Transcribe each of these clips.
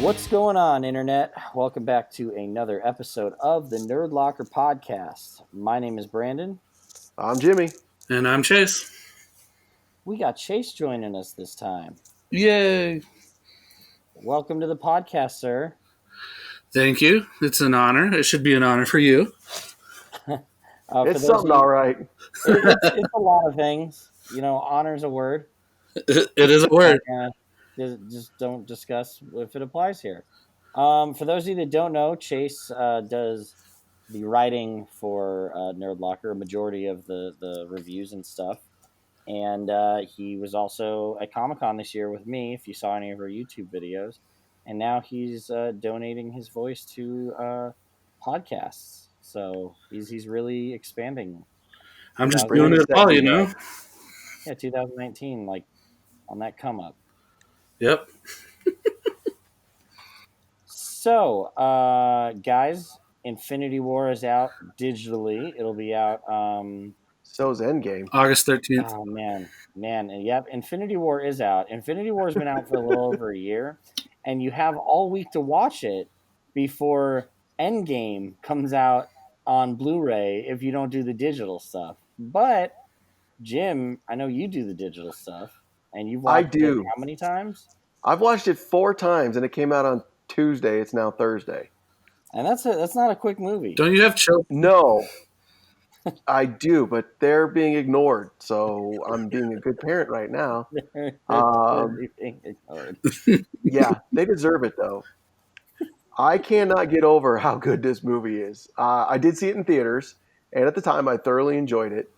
What's going on, Internet? Welcome back to another episode of the Nerd Locker podcast. My name is Brandon. I'm Jimmy. And I'm Chase. We got Chase joining us this time. Yay. Welcome to the podcast, sir. Thank you. It's an honor. It should be an honor for you. It's something, all right. It's a lot of things. You know, honor's a word. It is a word. Just don't discuss if it applies here. For those of you that don't know, Chase does the writing for Nerd Locker, a majority of the reviews and stuff. And he was also at Comic-Con this year with me, if you saw any of our YouTube videos. And now he's donating his voice to podcasts. So he's really expanding. I'm just doing it all, you know? Yeah, 2019, like on that come up. Yep. So, guys, Infinity War is out digitally. It'll be out. So is Endgame. August 13th. Oh, man. And yep, Infinity War is out. Infinity War has been out for a little over a year, and you have all week to watch it before Endgame comes out on Blu-ray if you don't do the digital stuff. But, Jim, I know you do the digital stuff, and you've watched it how many times? I've watched it 4 times, and it came out on Tuesday. It's now Thursday. And that's not a quick movie. Don't you have children? No, I do, but they're being ignored. So I'm being a good parent right now. Being ignored. Yeah, they deserve it, though. I cannot get over how good this movie is. I did see it in theaters, and at the time, I thoroughly enjoyed it.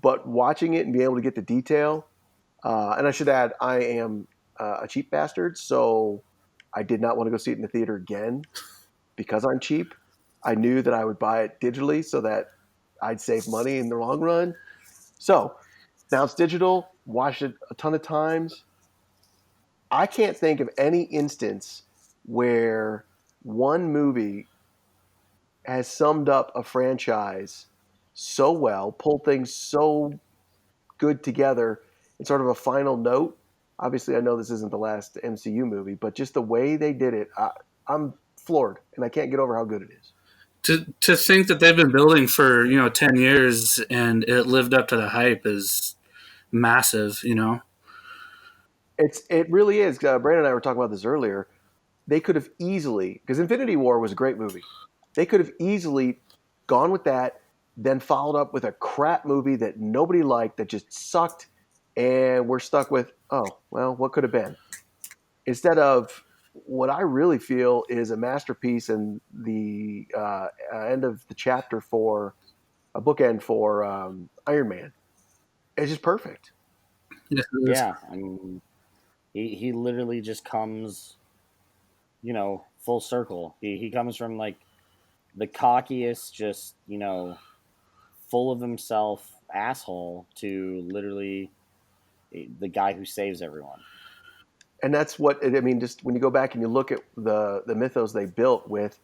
But watching it and being able to get the detail, and I should add, I am a cheap bastard, so I did not want to go see it in the theater again because I'm cheap. I knew that I would buy it digitally so that I'd save money in the long run. So now it's digital, watched it a ton of times. I can't think of any instance where one movie has summed up a franchise so well, pulled things so good together in sort of a final note. Obviously, I know this isn't the last MCU movie, but just the way they did it, I'm floored, and I can't get over how good it is. To think that they've been building for 10 years and it lived up to the hype is massive. It really is. Brandon and I were talking about this earlier. They could have easily, because Infinity War was a great movie. They could have easily gone with that, then followed up with a crap movie that nobody liked, that just sucked, and we're stuck with, oh, well, what could have been? Instead of what I really feel is a masterpiece and the end of the chapter for a bookend for Iron Man. It's just perfect. Yes, Yeah, I mean, he literally just comes, full circle. He comes from like the cockiest, just full of himself asshole to literally the guy who saves everyone. And that's what I mean. Just when you go back and you look at the mythos they built with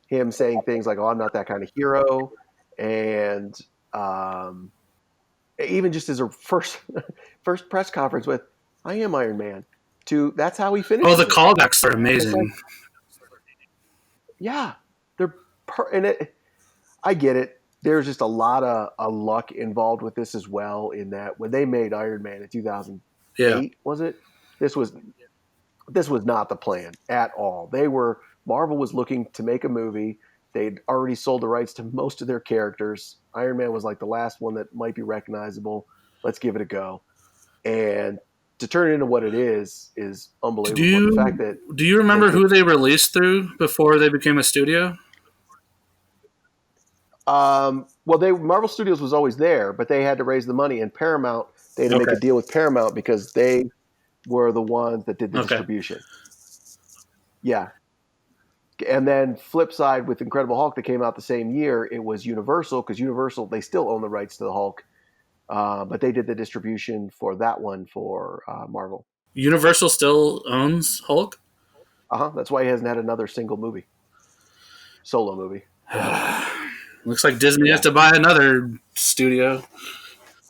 him saying things like, "Oh, I'm not that kind of hero," and even just as a first press conference with, "I am Iron Man." To that's how he finished. Oh, the callbacks are amazing. Yeah, they're I get it. There's just a lot of luck involved with this as well. In that when they made Iron Man in 2008, was it? This was not the plan at all. Marvel was looking to make a movie. They'd already sold the rights to most of their characters. Iron Man was like the last one that might be recognizable. Let's give it a go. And to turn it into what it is unbelievable. Do you remember who they released through before they became a studio? Well, Marvel Studios was always there, but they had to raise the money, and Paramount, they had to make a deal with Paramount because they were the ones that did the distribution. Yeah. And then flip side with Incredible Hulk that came out the same year, it was Universal, because Universal, they still own the rights to the Hulk, but they did the distribution for that one for Marvel. Universal still owns Hulk? That's why he hasn't had another single solo movie. Looks like Disney has to buy another studio.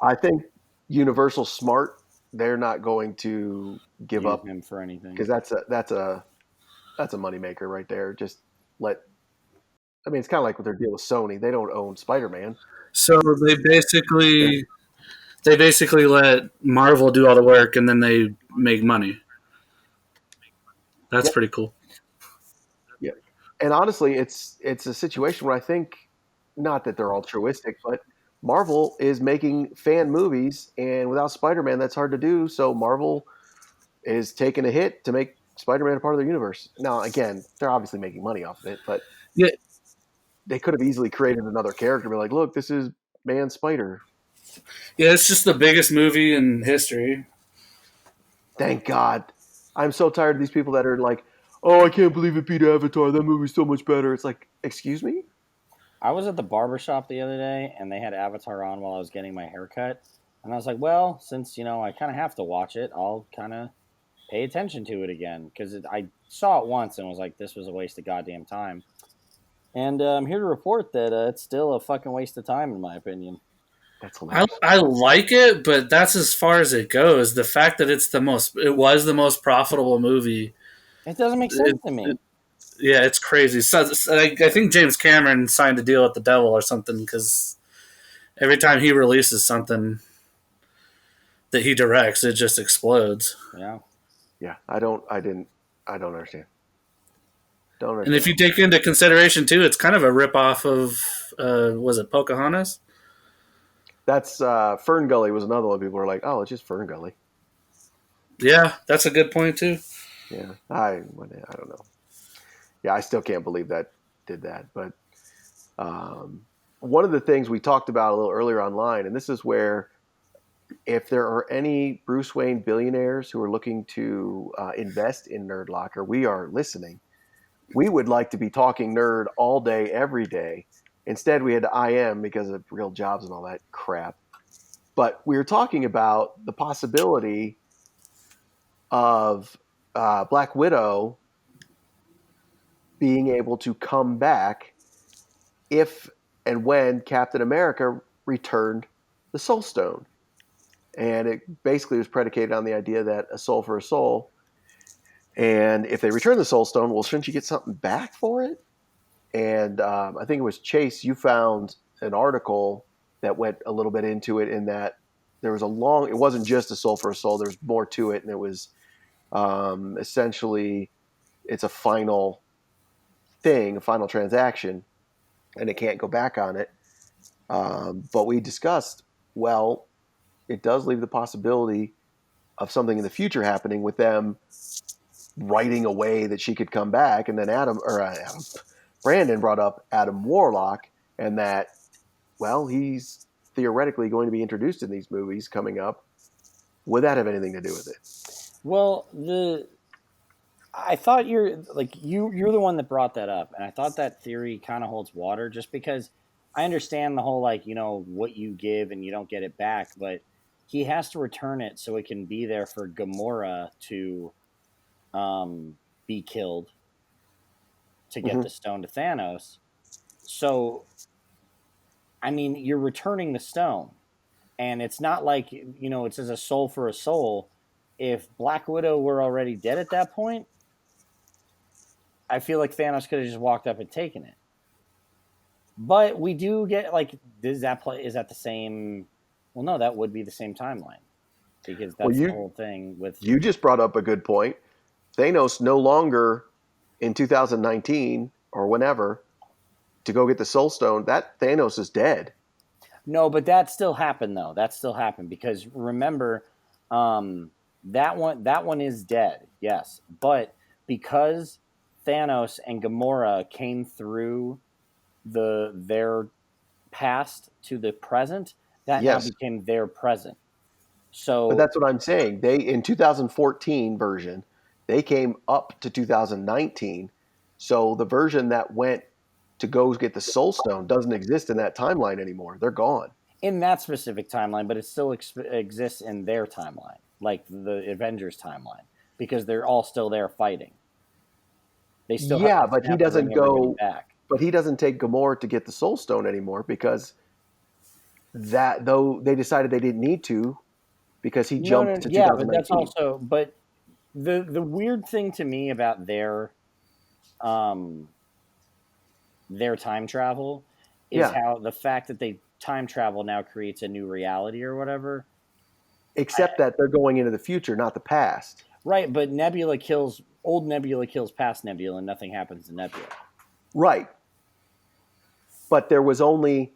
I think Universal's smart. They're not going to give up him for anything, because that's a That's a moneymaker right there. Just let. I mean, it's kind of like with their deal with Sony. They don't own Spider-Man. So they basically they basically let Marvel do all the work and then they make money. That's Yep. pretty cool. Yeah. And honestly, it's a situation where I think not that they're altruistic, but Marvel is making fan movies, and without Spider-Man, that's hard to do. So Marvel is taking a hit to make Spider-Man a part of their universe. Now, again, they're obviously making money off of it, but Yeah, they could have easily created another character and be like, look, this is Man Spider. yeah, it's just the biggest movie in history. Thank God. I'm so tired of these people that are like, oh, I can't believe it beat Avatar. That movie's so much better. It's like, excuse me? I was at the barber shop the other day and they had Avatar on while I was getting my hair cut. And I was like, well, since, I kind of have to watch it, I'll kind of pay attention to it again. Because I saw it once and was like, this was a waste of goddamn time. And I'm here to report that it's still a fucking waste of time, in my opinion. That's I, hilarious. I like it, but that's as far as it goes. The fact that it was the most profitable movie. It doesn't make sense It, to me. it, yeah, it's crazy. So I think James Cameron signed a deal with the devil or something because every time he releases something that he directs, it just explodes. Yeah. Yeah, I don't understand. Don't And if understand. you take into consideration too, it's kind of a ripoff of was it Pocahontas? That's Fern Gully was another one. People were like, oh, it's just Fern Gully. Yeah, that's a good point too. Yeah, I don't know. Yeah, I still can't believe that did that. But one of the things we talked about a little earlier online, and this is where if there are any Bruce Wayne billionaires who are looking to invest in Nerd Locker, we are listening. We would like to be talking nerd all day, every day. Instead, we had IM because of real jobs and all that crap. But we were talking about the possibility of Black Widow being able to come back if and when Captain America returned the Soul Stone. And it basically was predicated on the idea that a soul for a soul. And if they return the Soul Stone, well, shouldn't you get something back for it? And I think it was Chase, you found an article that went a little bit into it in that there was it wasn't just a soul for a soul, there's more to it. And it was essentially, it's a final thing, a final transaction, and it can't go back on it. But we discussed, well, it does leave the possibility of something in the future happening with them writing a way that she could come back. And then Brandon brought up Adam Warlock and that, well, he's theoretically going to be introduced in these movies coming up. Would that have anything to do with it? Well, I thought you're the one that brought that up, and I thought that theory kind of holds water, just because I understand the whole what you give and you don't get it back, but he has to return it so it can be there for Gamora to be killed to get Mm-hmm. the stone to Thanos. So I mean, you're returning the stone, and it's not like it says a soul for a soul. If Black Widow were already dead at that point, I feel like Thanos could have just walked up and taken it. But we do get is that the same? Well, no, that would be the same timeline because Well, that's the whole thing with. you just brought up a good point. Thanos no longer in 2019 or whenever to go get the Soul Stone. That Thanos is dead. No, but that still happened though. That still happened because remember, that one is dead. Yes, but because Thanos and Gamora came through their past to the present, that now Yes, became their present. but So that's what I'm saying. They in 2014 version, they came up to 2019. So the version that went to go get the Soul Stone doesn't exist in that timeline anymore. They're gone. in that specific timeline, but it still exists in their timeline, like the Avengers timeline, because they're all still there fighting. They still have Yeah, to but he have to bring doesn't everybody go. back. But he doesn't take Gamora to get the Soul Stone anymore because that though they decided they didn't need to because he No, no, jumped to yeah, but that's 2019. also. But the weird thing to me about their um, their time travel is Yeah, how the fact that they time travel now creates a new reality or whatever. except that they're going into the future, not the past. Right, but Nebula kills past Nebula, and nothing happens to Nebula. Right. But there was only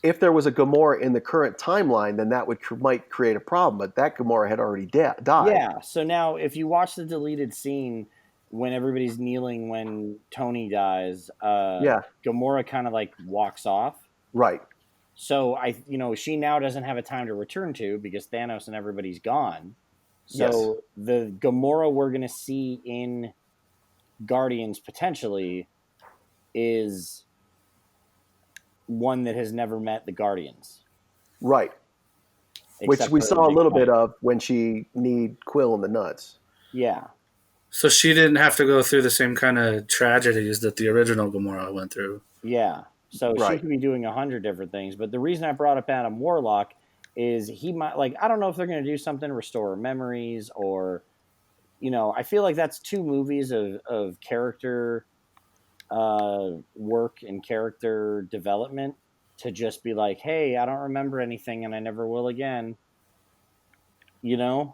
if there was a Gamora in the current timeline, then that might create a problem. But that Gamora had already died. Yeah. So now, if you watch the deleted scene when everybody's kneeling when Tony dies, Yeah. Gamora kind of like walks off. Right. So she now doesn't have a time to return to because Thanos and everybody's gone. Yes. So the Gamora we're gonna see in Guardians potentially is one that has never met the Guardians. Right. Which Except we for the saw a big little fight. bit of when she kneed Quill in the nuts. Yeah. So she didn't have to go through the same kind of tragedies that the original Gamora went through. Yeah. So she Right. could be doing 100 different things. But the reason I brought up Adam Warlock is he might, like, I don't know if they're going to do something, restore memories, or, I feel like that's two movies of character work and character development to just be like, hey, I don't remember anything and I never will again. Does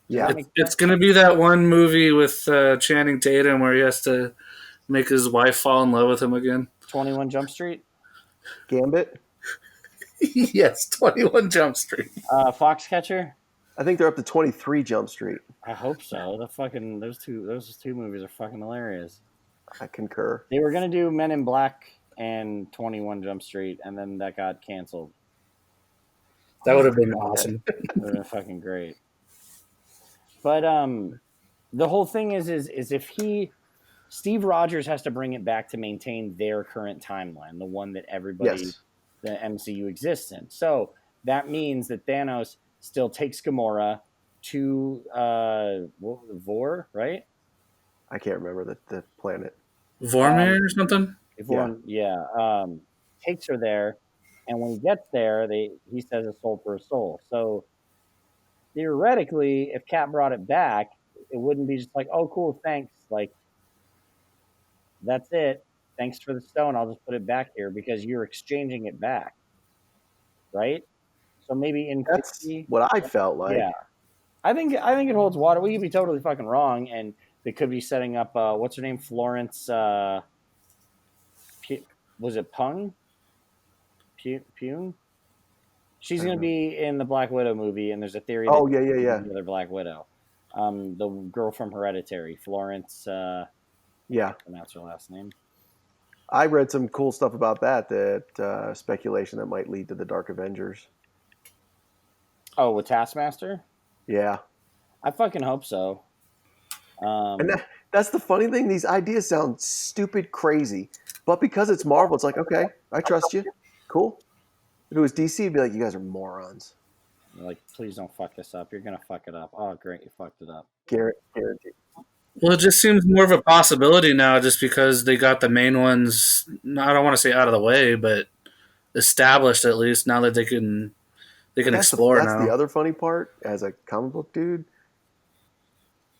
Yeah. that make It's sense? going to be that one movie with Channing Tatum where he has to make his wife fall in love with him again. 21 Jump Street? Gambit. Yes, 21 Jump Street. Foxcatcher? I think they're up to 23 Jump Street. I hope so. Those two movies are fucking hilarious. I concur. They were gonna do Men in Black and 21 Jump Street, and then that got canceled. That would have been awesome. It would have been fucking great. But the whole thing is if Steve Rogers has to bring it back to maintain their current timeline, the one that everybody, Yes. the MCU exists in. So that means that Thanos still takes Gamora to Vor, right? I can't remember the planet. Vormir or something? Takes her there, and when he gets there, he says a soul for a soul. So theoretically, if Cap brought it back, it wouldn't be just like, oh, cool, thanks, like that's it. Thanks for the stone. I'll just put it back here because you're exchanging it back, right? So maybe That's Infinity, what I felt like. yeah. I think it holds water. We could be totally fucking wrong, and they could be setting up. What's her name? Florence. Was it Pung? Pune? She's going to be in the Black Widow movie, and there's a theory that Oh yeah, yeah, she's yeah, the other Black Widow. The girl from Hereditary, Florence. yeah. Pronounce her last name. I read some cool stuff about that speculation that might lead to the Dark Avengers. Oh, with Taskmaster? Yeah. I fucking hope so. And that's the funny thing. These ideas sound stupid crazy, but because it's Marvel, it's like, okay, I trust you. Cool. If it was DC, it'd be like, you guys are morons. Like, please don't fuck this up. You're gonna fuck it up. Oh, great, you fucked it up. Guaranteed. Well, it just seems more of a possibility now just because they got the main ones, I don't want to say out of the way, but established at least now that they can explore That's the now. other funny part. As a comic book dude,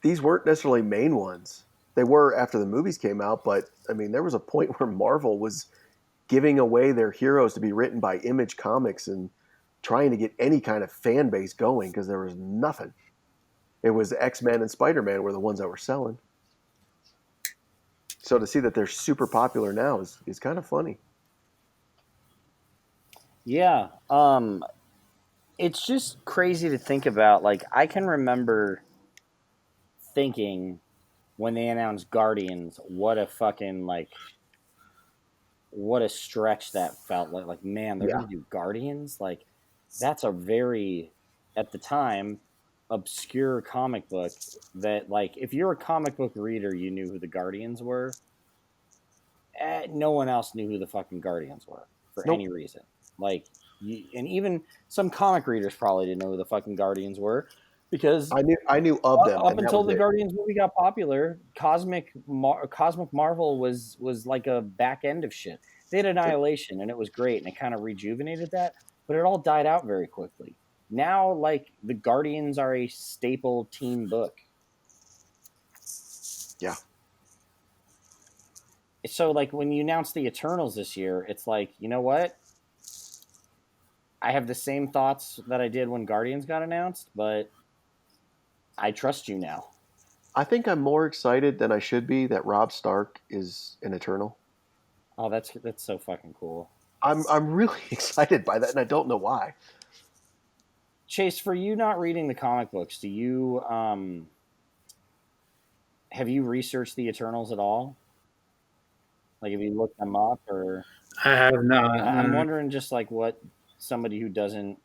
these weren't necessarily main ones. They were after the movies came out, but I mean, there was a point where Marvel was giving away their heroes to be written by Image Comics and trying to get any kind of fan base going because there was nothing. It was X-Men and Spider-Man were the ones that were selling. So to see that they're super popular now is kind of funny. Yeah. It's just crazy to think about. Like, I can remember thinking when they announced Guardians, what a fucking what a stretch that felt like. Like, man, they're Yeah. gonna do Guardians. Like, that's a very, at the time, obscure comic book. That, like, if you're a comic book reader, you knew who the Guardians were. No one else knew who the fucking Guardians were for Nope. any reason. Like, and even some comic readers probably didn't know who the fucking Guardians were because I knew of them up and that until was the it. Guardians movie got popular, Cosmic Marvel was like a back end of shit. They had Annihilation and it was great and it kind of rejuvenated that, but it all died out very quickly. Now, like, the Guardians are a staple team book. Yeah. So like when you announced the Eternals this year, it's like, you know what? I have the same thoughts that I did when Guardians got announced, but I trust you now. I think I'm more excited than I should be that Rob Stark is an Eternal. Oh, that's so fucking cool. I'm really excited by that, and I don't know why. Chase, for you not reading the comic books, do you have you researched the Eternals at all? Like, have you looked them up, or I have not. I'm No. wondering just like what somebody who doesn't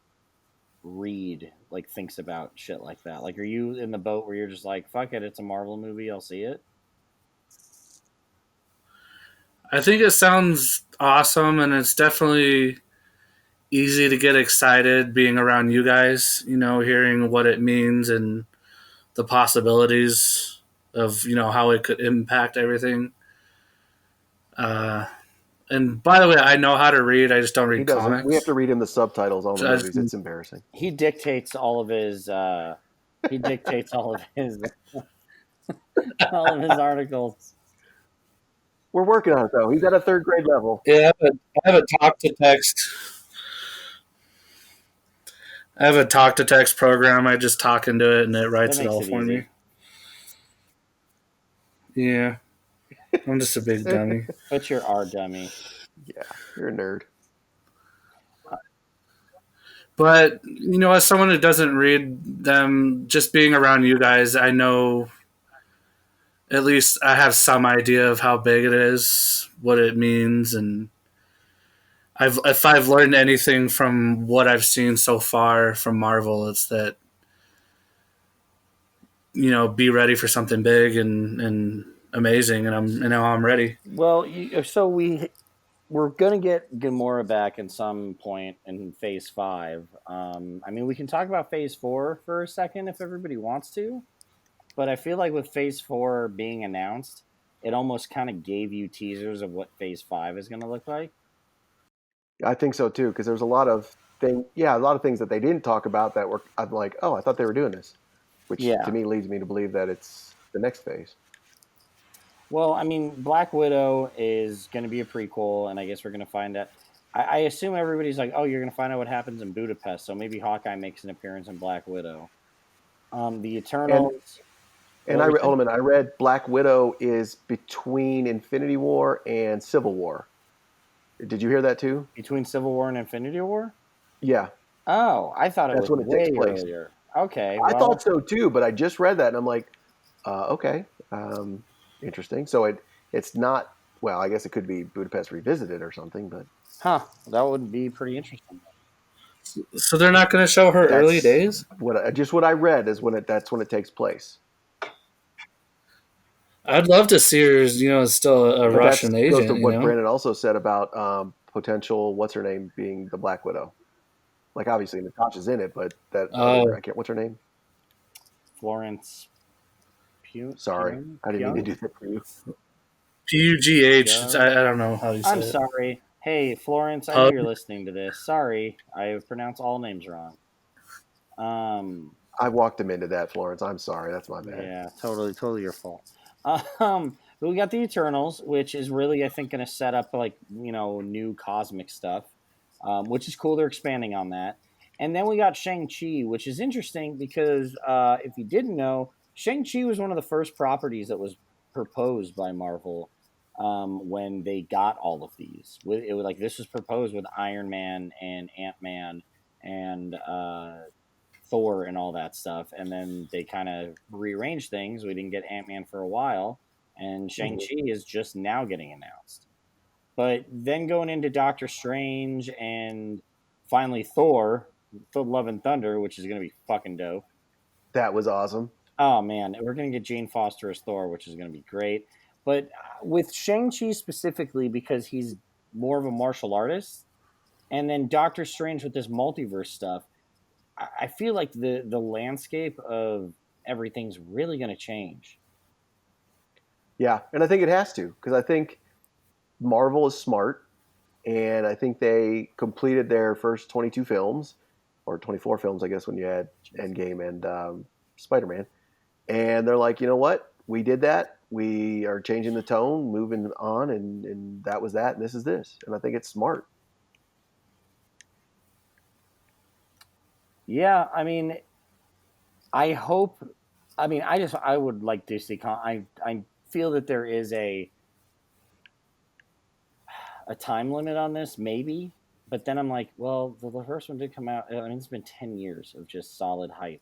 read like thinks about shit like that. Like, are you in the boat where you're just like, fuck it, it's a Marvel movie, I'll see it? I think it sounds awesome, and it's definitely easy to get excited being around you guys. Hearing what it means and the possibilities of how it could impact everything. Uh, and by the way, I know how to read. I just don't He read doesn't. We have comics. to read him the subtitles on the I just, movies. It's embarrassing. He dictates all of his he dictates all of his articles. We're working on it though. He's at a third grade level. yeah, I have a talk to text. I have a talk to text program. I just talk into it and it That writes it makes all it for me. easy. Yeah, I'm just a big dummy. But you're our dummy. Yeah, you're a nerd. But as someone who doesn't read them, just being around you guys, I know at least I have some idea of how big it is, what it means, and if I've learned anything from what I've seen so far from Marvel, it's that be ready for something big and amazing, and now I'm ready. Well, so we're gonna get Gamora back in some point in Phase 5. I mean, we can talk about Phase 4 for a second if everybody wants to, but I feel like with Phase 4 being announced, it almost kind of gave you teasers of what Phase 5 is gonna look like. I think so too, because there's a lot of a lot of things that they didn't talk about that were. I'm like, oh, I thought they were doing this, which to Yeah. me leads me to believe that it's the next phase. Well, I mean, Black Widow is going to be a prequel, and I guess we're going to find out. I assume everybody's like, "Oh, you're going to find out what happens in Budapest," so maybe Hawkeye makes an appearance in Black Widow. The And Eternals. and What were you hold saying? on a minute. I read Black Widow is between Infinity War and Civil War. Did you hear that too? Between Civil War and Infinity War? Yeah, Oh, I thought it that's was when it takes way place. earlier. Okay, I thought well, so too, but I just read that and I'm like, okay, interesting. So it's not. Well, I guess it could be Budapest Revisited or something, but huh? That would be pretty interesting. So they're not going to show her early that's days. what I read is that's when it takes place. I'd love to see her. As still a But that Russian goes to agent. what Brandon also said about potential what's her name being the Black Widow. Like obviously Natasha's in it, but that other Oh, I can't what's her name? Florence Pugh. Sorry, I didn't mean to do that for you. PUGH. Pugh. I don't know how you say I'm it. sorry. Hey, Florence, I know Pug. you're listening to this. Sorry, I pronounced all names wrong. I walked him into that, Florence. I'm sorry, that's my bad. Yeah, totally your fault. But we got the Eternals, which is really, I think, going to set up like new cosmic stuff, which is cool. They're expanding on that, and then we got Shang Chi, which is interesting because if you didn't know, Shang Chi was one of the first properties that was proposed by Marvel when they got all of these. It was like this was proposed with Iron Man and Ant Man and Thor and all that stuff, and then they kind of rearranged things. We didn't get Ant Man for a while, and Shang Mhm. Chi is just now getting announced. But then going into Doctor Strange and finally Thor Love and Thunder, which is going to be fucking dope. That was awesome. Oh man, we're going to get Jane Foster as Thor, which is going to be great. But with Shang Chi specifically, because he's more of a martial artist, and then Doctor Strange with this multiverse stuff, I feel like the landscape of everything's really going to change. Yeah, and I think it has to because I think Marvel is smart, and I think they completed their first 22 films or 24 films, I guess, when you add Jesus. Endgame and Spider Man. And they're like, you know what? We did that. we are changing the tone, moving on, and that was that, and this is this. And I think it's smart. Yeah, I mean, I hope. I mean, I would like to see. I feel that there is a time limit on this, maybe. But then I'm like, well, the first one did come out. I mean, it's been 10 years of just solid hype.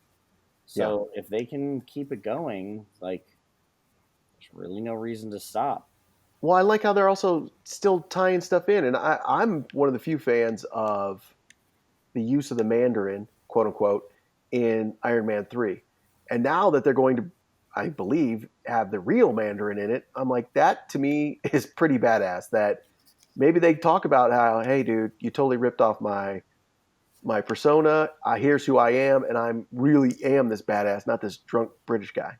Yeah. So if they can keep it going, like, there's really no reason to stop. Well, I like how they're also still tying stuff in, and I'm one of the few fans of the use of the Mandarin, quote unquote, in Iron Man 3. And now that they're going to, I believe, have the real Mandarin in it, I'm like, that to me is pretty badass. That maybe they talk about how, hey, dude, you totally ripped off my persona. Here's who I am, and I'm really am this badass, not this drunk British guy.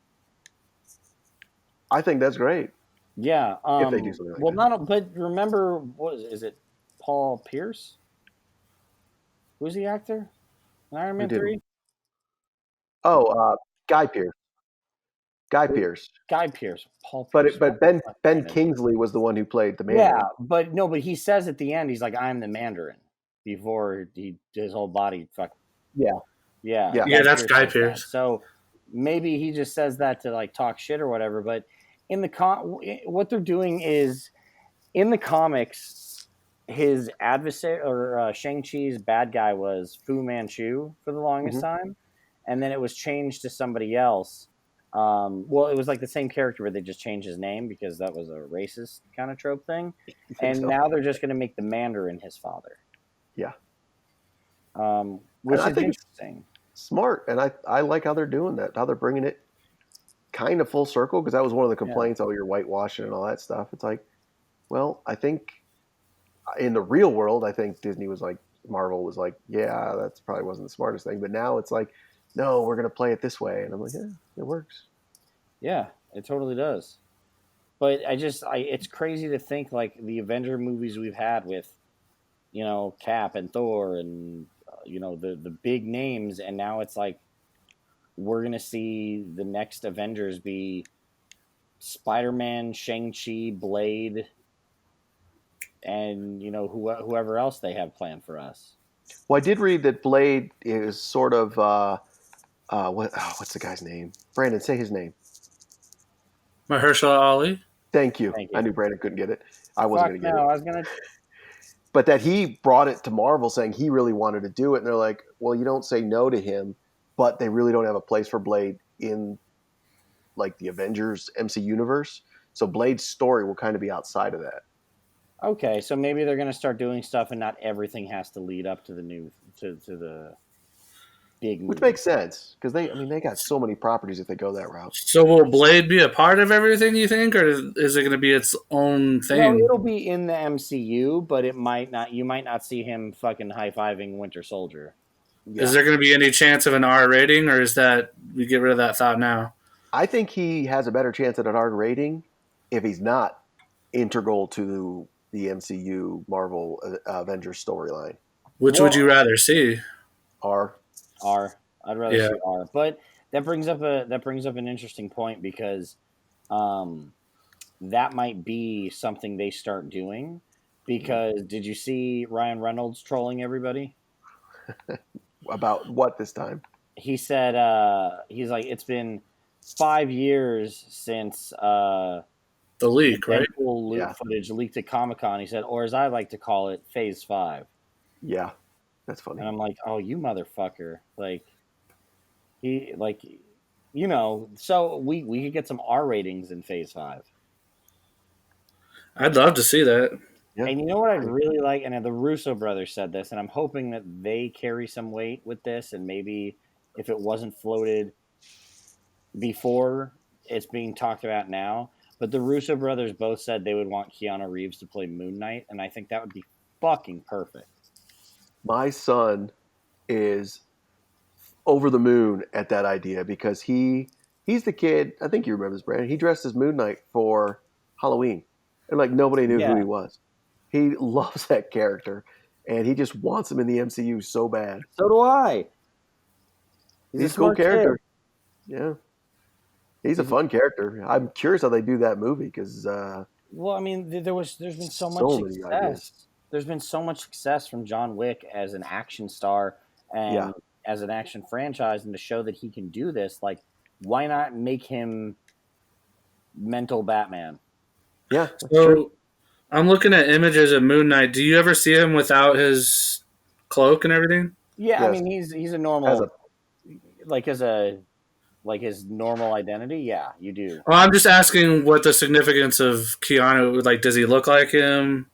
I think that's great Yeah. if they do something like Well, that. not. But remember, what is it? Paul Pierce? Who's the actor in Iron Who Man didn't? 3? Oh, Guy Pierce. Guy Pierce. Guy Pierce. Paul But Pierce. What but the Ben fuck Ben brain is it? Kingsley was the one who played the Yeah, Mandarin. but no, but he says at the end, he's like, "I'm the Mandarin." Before his whole body fuck. Yeah, Yeah, yeah. Yeah, Guy that's Pearce Guy says that. Pierce. So maybe he just says that to like talk shit or whatever. But in the what they're doing is in the comics, his adversary or Shang Chi's bad guy was Fu Manchu for the longest Hmm. time, and then it was changed to somebody else. Well, it was like the same character, but they just changed his name because that was a racist kind of trope thing. You think And so? now they're just going to make the Mandarin his father, Yeah. And which I is think it's interesting. smart, and I like how they're doing that. How they're bringing it kind of full circle because that was one of the Yeah, complaints. Oh, you're whitewashing and all that stuff. It's like, well, I think in the real world, I think Disney was like, Marvel was like, yeah, that's probably wasn't the smartest thing. But now it's like, no, we're gonna play it this way, and I'm like, yeah, it works. yeah, it totally does. But it's crazy to think like the Avenger movies we've had with Cap and Thor and the big names, and now it's like we're gonna see the next Avengers be Spider-Man, Shang-Chi, Blade, and whoever else they have planned for us. Well, I did read that Blade is sort of what's the guy's name? Brandon, say his name. Mahershala Ali. Thank you. Thank I you. knew Brandon couldn't get it. I wasn't Fuck going to no, get it. I was gonna. But that he brought it to Marvel saying he really wanted to do it. And they're like, well, you don't say no to him, but they really don't have a place for Blade in like the Avengers MC universe. So Blade's story will kind of be outside of that, Okay, so maybe they're gonna start doing stuff, and not everything has to lead up to the new to the big which movie. makes sense because I mean, they got so many properties if they go that route. So will Blade be a part of everything, you think, or is it going to be its own No, thing? it'll be in the MCU, but it might not. You might not see him fucking high fiving Winter Soldier. Is Yeah. there going to be any chance of an R rating, or is that we get rid of that thought now? I think he has a better chance at an R rating if he's not integral to the MCU Marvel Avengers storyline. Which would you Well, rather see? R. R. I'd rather Yeah, see R. But that brings up an interesting point because um, that might be something they start doing. Because did you see Ryan Reynolds trolling everybody? About what this time? He said he's like it's been 5 years since the the leak, right? Deadpool Yeah, footage leaked at Comic Con. He said, or as I like to call it, Phase Five. yeah, that's And funny. I'm like, oh, you motherfucker! He like, so we could get some R ratings in Phase Five. I'd love to see that. Yeah, And you know what I'd really like, and the Russo brothers said this, and I'm hoping that they carry some weight with this, and maybe if it wasn't floated before, it's being talked about now. But the Russo brothers both said they would want Keanu Reeves to play Moon Knight, and I think that would be fucking perfect. my son is over the moon at that idea because he's the kid. I think you remember this, Brandon. He dressed as Moon Knight for Halloween, and like nobody knew who Yeah, he was. He loves that character, and he just wants him in the MCU so bad. so do I. He's a He's a cool smart kid. character. Yeah. He's a He's fun character. I'm curious how they do that movie because Well, I mean, there's been so much so many ideas. success. There's been so much success from John Wick as an action star Yeah, and as an action franchise, and to show that he can do this, like, why not make him mental Batman? yeah, that's true. So I'm looking at images of Moon Knight. Do you ever see him without his cloak and everything? Yeah, I Yes, mean, he's a as a normal, like, as a like his normal identity. Yeah, you do. Well, I'm just asking what the significance of Keanu. Like, does he look like him?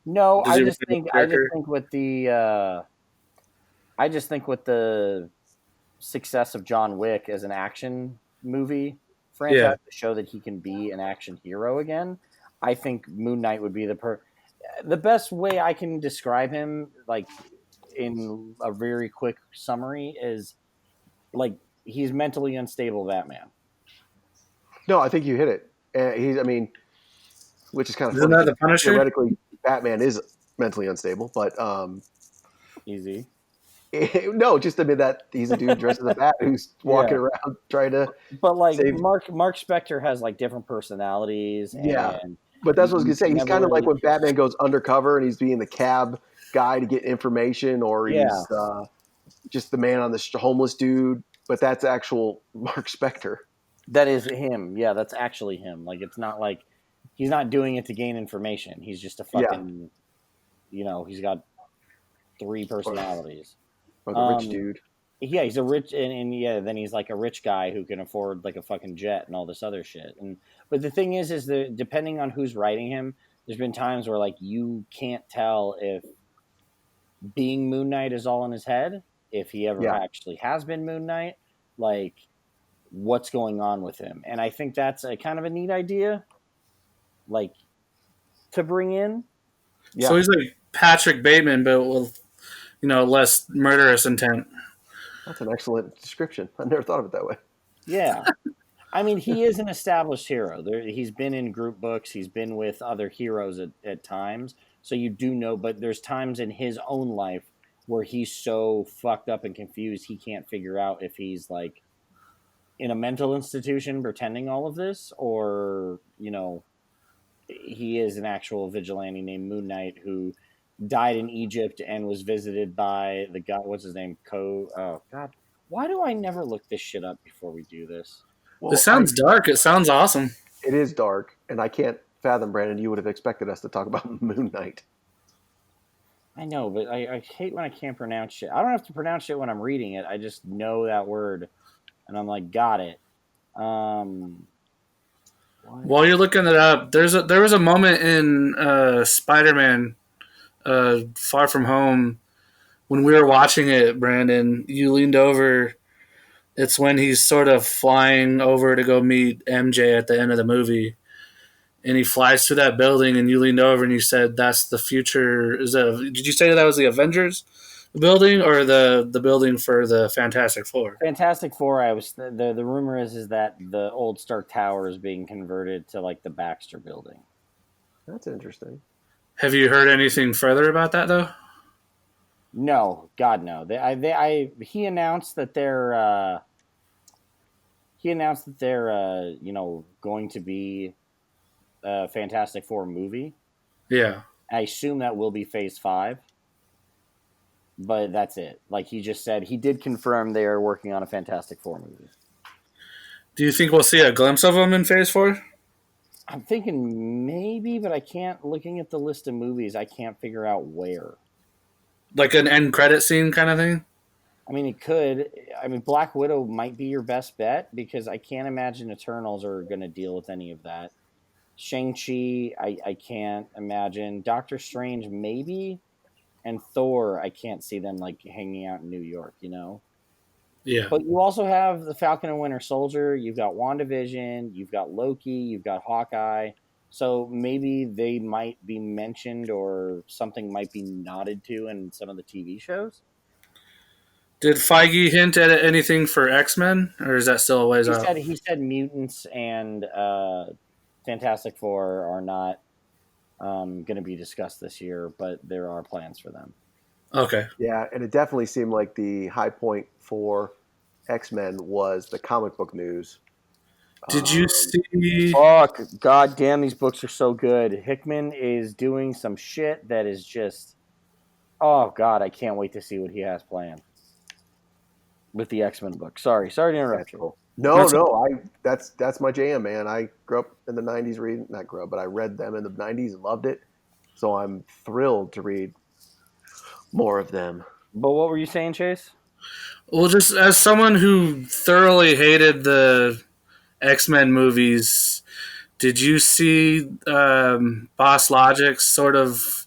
No, Does he resemble the I just character? think with the I just think with the success of John Wick as an action movie franchise Yeah. to show that he can be an action hero again, I think Moon Knight would be the best way I can describe him, like, in a very quick summary, is like he's mentally unstable Batman. no. I think you hit it. I mean, which is kind of Isn't funny that because the Punisher? theoretically Batman is mentally unstable, but Easy. no, just admit that he's a dude dressed as a bat who's walking Yeah. around trying to But like save. Mark Spector has like different personalities, Yeah, and but that's what I was gonna you say. can He's never kind of like really when Batman goes undercover and he's being the cab guy to get information, or yeah, he's just the man on the homeless dude. But that's actual Mark Spector. that is him. Yeah, that's actually him. Like, it's not like he's not doing it to gain information. He's just a Yeah, fucking, he's got three or, personalities. or the rich Um, dude. yeah, he's a rich, and yeah, then he's like a rich guy who can afford like a fucking jet and all this other shit. And but the thing is that depending on who's writing him, there's been times where like you can't tell if being Moon Knight is all in his head, if he ever Yeah, actually has been Moon Knight, like what's going on with him. And I think that's a kind of a neat idea, like, to bring in. So yeah, he's like Patrick Bateman, but with less murderous intent. that's an excellent description. I never thought of it that way. Yeah. I mean, he is an established hero. He's been in group books. He's been with other heroes at times. So you do know, but there's times in his own life where he's so fucked up and confused he can't figure out if he's like in a mental institution pretending all of this, or he is an actual vigilante named Moon Knight who died in Egypt and was visited by the god. What's his name? Oh God, why do I never look this shit up before we do this? This Well, sounds dark. It sounds awesome. it is dark, and I can't fathom, Brandon. You would have expected us to talk about Moon Knight. I know, but I hate when I can't pronounce shit. I don't have to pronounce shit when I'm reading it. I just know that word, and I'm like, got it. What? While you're looking it up, there was a moment in Spider-Man Far From Home when we were watching it. Brandon, you leaned over. It's when he's sort of flying over to go meet MJ at the end of the movie, and he flies to that building, and you leaned over and you said, "That's the future." Did you say that was the Avengers building or the building for the Fantastic Four? Fantastic Four. The rumor is that the old Stark Tower is being converted to like the Baxter Building. That's interesting. Have you heard anything further about that though? No, God, no. He announced that they're going to be a Fantastic Four movie. Yeah. I assume that will be Phase 5, but that's it. Like, he just said he did confirm they are working on a Fantastic Four movie. Do you think we'll see a glimpse of him in Phase 4? I'm thinking maybe, but I can't. Looking at the list of movies, I can't figure out where. Like an end credit scene kind of thing? I mean, it could. I mean, Black Widow might be your best bet because I can't imagine Eternals are going to deal with any of that. Shang-Chi, I can't imagine. Doctor Strange, maybe. And Thor, I can't see them like hanging out in New York. Yeah. But you also have the Falcon and Winter Soldier. You've got WandaVision. You've got Loki. You've got Hawkeye. So maybe they might be mentioned or something might be nodded to in some of the TV shows. Did Feige hint at anything for X-Men, or is that still a ways He out? said he said mutants and Fantastic Four are not going to be discussed this year, but there are plans for them. Okay. Yeah, and it definitely seemed like the high point for X-Men was the comic book news. Did you Um, see? Fuck, god damn, these books are so good. Hickman is doing some shit that is just, oh god, I can't wait to see what he has planned with the X-Men book. Sorry to that's interrupt you. cool. No, That's no, that's my jam, man. I grew up in the '90s reading, not grew up, but I read them in the '90s and loved it. So I'm thrilled to read more of them. But what were you saying, Chase? well, just as someone who thoroughly hated the X Men movies, did you see Boss Logic's sort of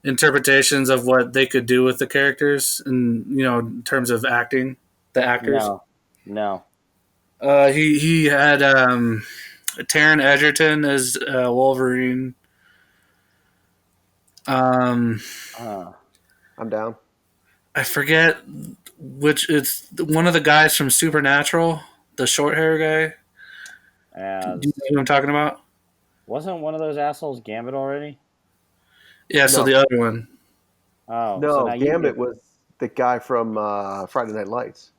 interpretations of what they could do with the characters, and in terms of acting, the actors? No, no. He had Taron Egerton as Wolverine. Um, Uh, I'm down. I forget which. It's one of the guys from Supernatural, the short hair guy. Do you know as who I'm talking about? wasn't one of those assholes Gambit already? Yeah, so No, the other one. Oh, so no, now you Gambit get. was the guy from Friday Night Lights.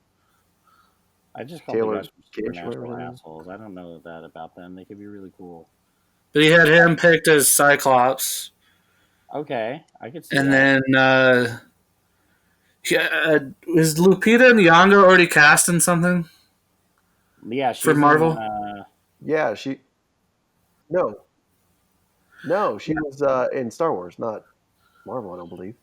I just called the Taylor guys from Gish, whatever Supernatural his name is. assholes. I don't know that about them. They could be really cool. But he had him picked as Cyclops, Okay, I could see and that. then is Lupita Nyong'o already cast in something Yeah, for she's in. Marvel? Yeah, she no, no, she was in Star Wars, not Marvel, I don't believe.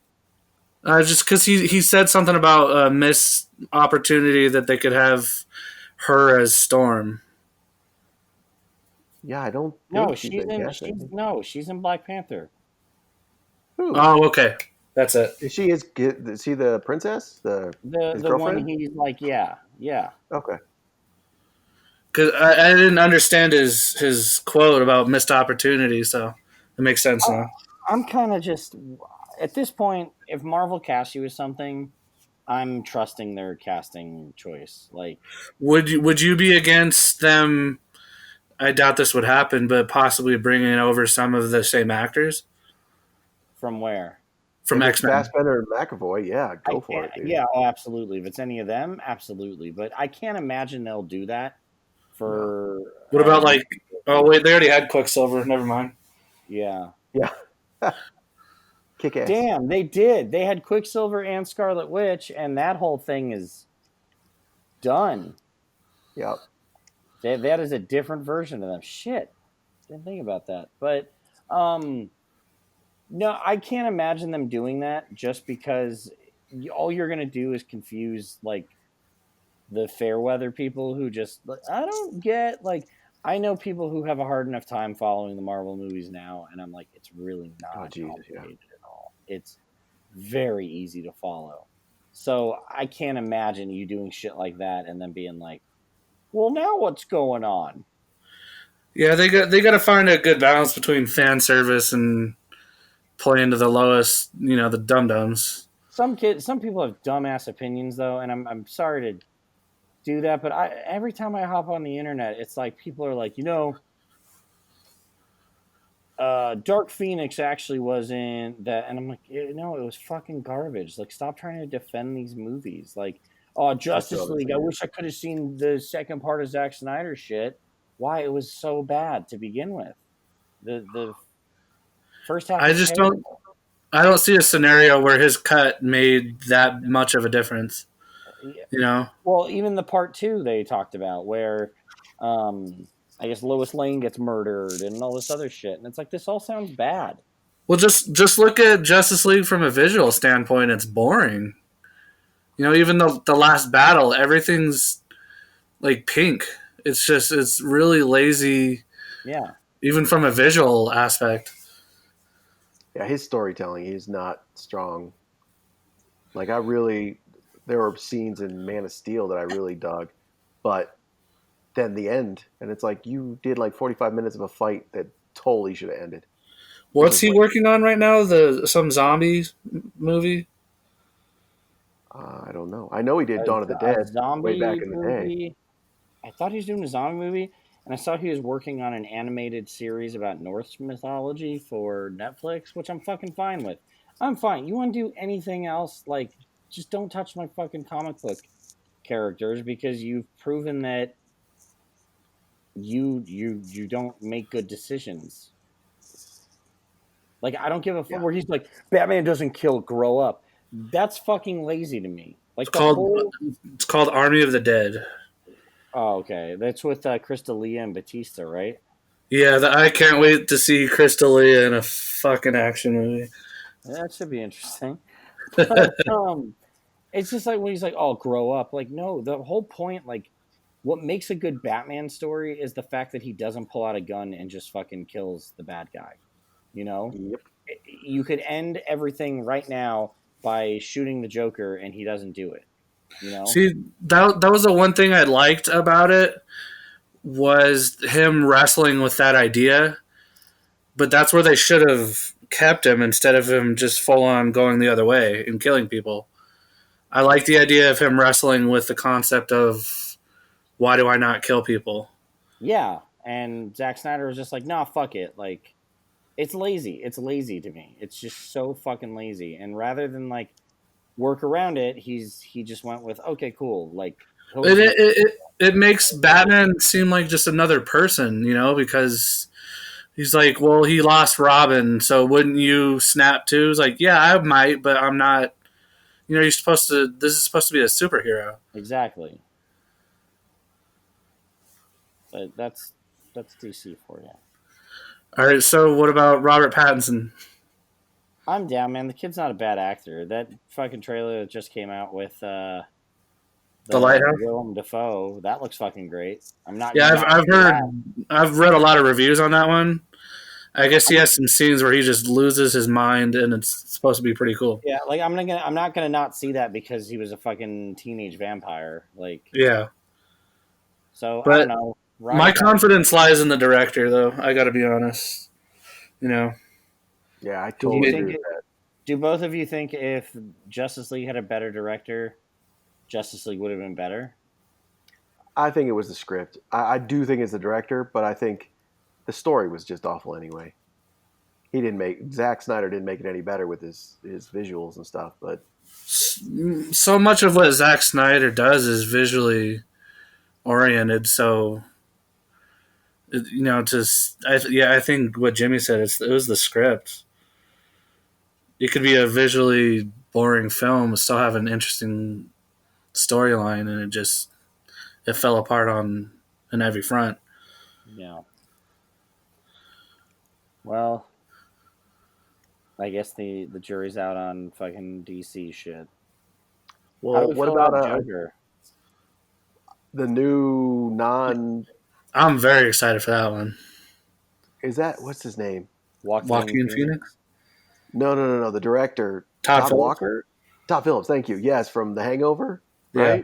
Just because he said something about a missed opportunity that they could have her as Storm. Yeah, I don't No, think she's she's been in. cast. I think. She's in Black Panther. Who Oh, okay, that's it. is she? Is she the princess? The His the one girlfriend? he's like, yeah, yeah. Okay. Because I didn't understand his quote about missed opportunity, so it makes sense now. I'm kind of just at this point. If Marvel casts you as something, I'm trusting their casting choice. Like Would you be against them? I doubt this would happen, but possibly bringing over some of the same actors from where from If it's X Men. Fassbender and McAvoy, yeah, I go for can't. it, dude. Yeah, oh, absolutely. If it's any of them, absolutely. But I can't imagine they'll do that No. for What about these like? Oh wait, they already had Quicksilver. Never mind. Yeah. Yeah. Kick ass. Damn, they did. They had Quicksilver and Scarlet Witch, and that whole thing is done. Yeah. That is a different version of them. Shit, didn't think about that. But um, no, I can't imagine them doing that just because all you're gonna do is confuse like the fair weather people who just like, I don't get like I know people who have a hard enough time following the Marvel movies now, and I'm like, it's really Oh not Jesus, yeah. complicated at all. It's very easy to follow. So I can't imagine you doing shit like that and then being like, well, now what's going on? Yeah, they got to find a good balance between fan service and playing to the lowest, the dum dums. Some people have dumbass opinions though, and I'm sorry to do that, but every time I hop on the internet, it's like people are like, Dark Phoenix actually was in that, and I'm like, no, it was fucking garbage. Like, stop trying to defend these movies. Like, oh, I still Justice haven't League. I seen it. wish I could have seen the second part of Zack Snyder's shit. Why it was so bad to begin with. The first half I was just don't. terrible. I don't see a scenario where his cut made that much of a difference. Yeah. You know. Well, even the part two they talked about where, I guess Lois Lane gets murdered and all this other shit, and it's like this all sounds bad. Well, just look at Justice League from a visual standpoint. It's boring. Even the last battle, everything's like pink. It's really lazy, Yeah. even from a visual aspect. Yeah, his storytelling is not strong. Like there were scenes in Man of Steel that I really dug, but then the end, and it's like you did like 45 minutes of a fight that totally should have ended. It What's was he like working on right now? Some zombie movie. I don't know. I know he did Dawn of the A Dead way back zombie in the day. movie. I thought he was doing a zombie movie, and I saw he was working on an animated series about Norse mythology for Netflix, which I'm fucking fine with. I'm fine. You want to do anything else? Like, just don't touch my fucking comic book characters because you've proven that you don't make good decisions. Like I don't give a fuck Yeah. where he's like Batman doesn't kill, grow up. That's fucking lazy to me. It's Like the called whole it's called Army of the Dead. oh okay, that's with Crystalia and Batista, right? Yeah, I can't wait to see Crystalia in a fucking action movie. That should be interesting. But it's just like when he's like, "Oh, grow up." Like, no, the whole point, like, what makes a good Batman story is the fact that he doesn't pull out a gun and just fucking kills the bad guy. You know, Yep. you could end everything right now by shooting the Joker, and he doesn't do it. You know, See, that was the one thing I liked about it was him wrestling with that idea, but that's where they should have kept him instead of him just full on going the other way and killing people. I like the idea of him wrestling with the concept of why do I not kill people? yeah. And Zack Snyder was just like, "Nah, fuck it." Like, it's lazy. It's lazy to me. It's just so fucking lazy. And rather than like work around it, he just went with, "Okay, cool." Like he'll It, just it, make it, it makes Batman seem like just another person, because he's like, well, he lost Robin, so wouldn't you snap too? It's like, yeah, I might, but I'm not. You're supposed to. This is supposed to be a superhero. exactly. But that's DC for you. All right, so what about Robert Pattinson? I'm down, man. The kid's not a bad actor. That fucking trailer that just came out with The the Lighthouse. Willem Dafoe, that looks fucking great. I'm not Yeah, gonna I've, not I've see heard, that. I've read a lot of reviews on that one. I guess he I'm has some scenes where he just loses his mind, and it's supposed to be pretty cool. yeah, like I'm not gonna not see that because he was a fucking teenage vampire. Like Yeah, so, I don't but know. my Robert Pattinson. confidence lies in the director, though. I got to be honest. You know, Yeah, I Do you totally think agree with that. do both of you think if Justice League had a better director, Justice League would have been better? I think it was the script. I do think it's the director, but I think the story was just awful anyway. He didn't make Zack Snyder didn't make it any better with his visuals and stuff. But so much of what Zack Snyder does is visually oriented. So, I think what Jimmy said, it was the script. It could be a visually boring film, but still have an interesting storyline, and it fell apart on every front. Yeah. Well, I guess the jury's out on fucking DC shit. How do well, we what feel about about Joker? the new non? I'm very excited for that one. Is that what's his name? Joaquin Joaquin Phoenix, Phoenix? No. The director, Todd Todd Phillips. Walker, Todd Phillips. Thank you. Yes, from The Hangover, Yeah,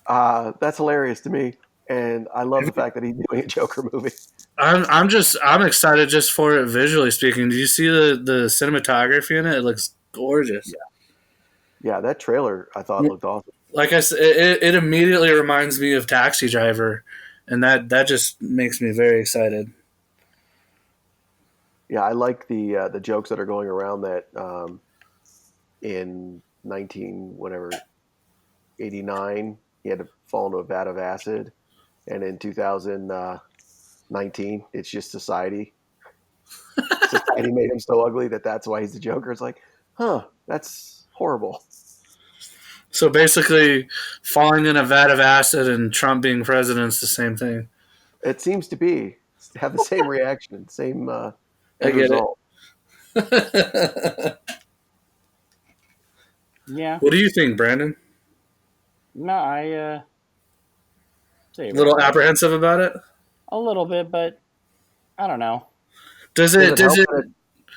right? That's hilarious to me, and I love the fact that he's doing a Joker movie. I'm excited just for it visually speaking. Did you see the cinematography in it? It looks gorgeous. Yeah, yeah. That trailer I thought looked awesome. Like I said, it immediately reminds me of Taxi Driver, and that just makes me very excited. Yeah, I like the jokes that are going around that in 19 whatever 89 he had to fall into a vat of acid, and in 2019 it's just society. Society made him so ugly that's why he's the Joker. It's like, huh, that's horrible. So basically, falling in a vat of acid and Trump being president is the same thing. It seems to be have the same reaction, same I end get it. result. Yeah. What do you think, Brandon? No, I say A right little there. apprehensive about it? A little bit, but I don't know. Does Does it it does help it that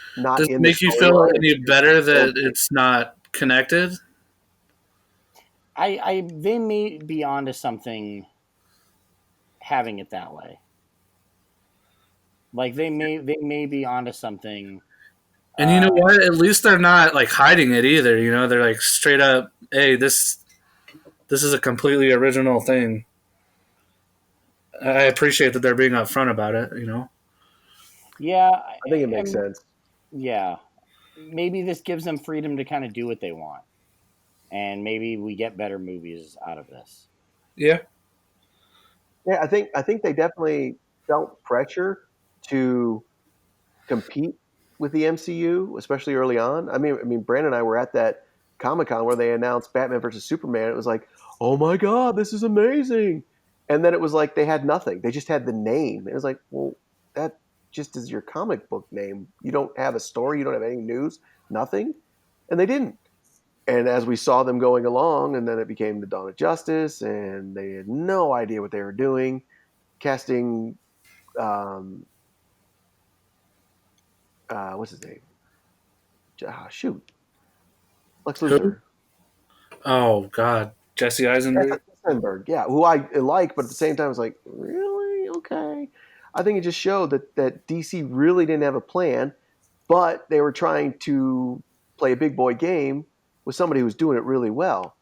it's not does it in the make you feel storyline? It's any just better that filmed. it's not connected? I they may be onto something having it that way. Like they may be onto something. And you Uh, know what? At least they're not like hiding it either. They're like straight up, hey, this is a completely original thing. I appreciate that they're being upfront about it. yeah, I think it makes and sense. yeah, maybe this gives them freedom to kind of do what they want, and maybe we get better movies out of this. Yeah. Yeah, I think they definitely felt pressure to compete with the MCU, especially early on. I mean, Brandon and I were at that Comic Con where they announced Batman versus Superman. It was like, oh my god, this is amazing. And then it was like they had nothing. They just had the name. It was like, well, that just is your comic book name. You don't have a story. You don't have any news. Nothing. And they didn't. And as we saw them going along, and then it became the Dawn of Justice, and they had no idea what they were doing, casting um, what's his name? Shoot, Lex Who? Luthor. Oh God, Jesse Eisenberg. Eisenberg, yeah, who I like, but at the same time, it's like, really? Okay. I think it just showed that DC really didn't have a plan, but they were trying to play a big boy game with somebody who was doing it really well.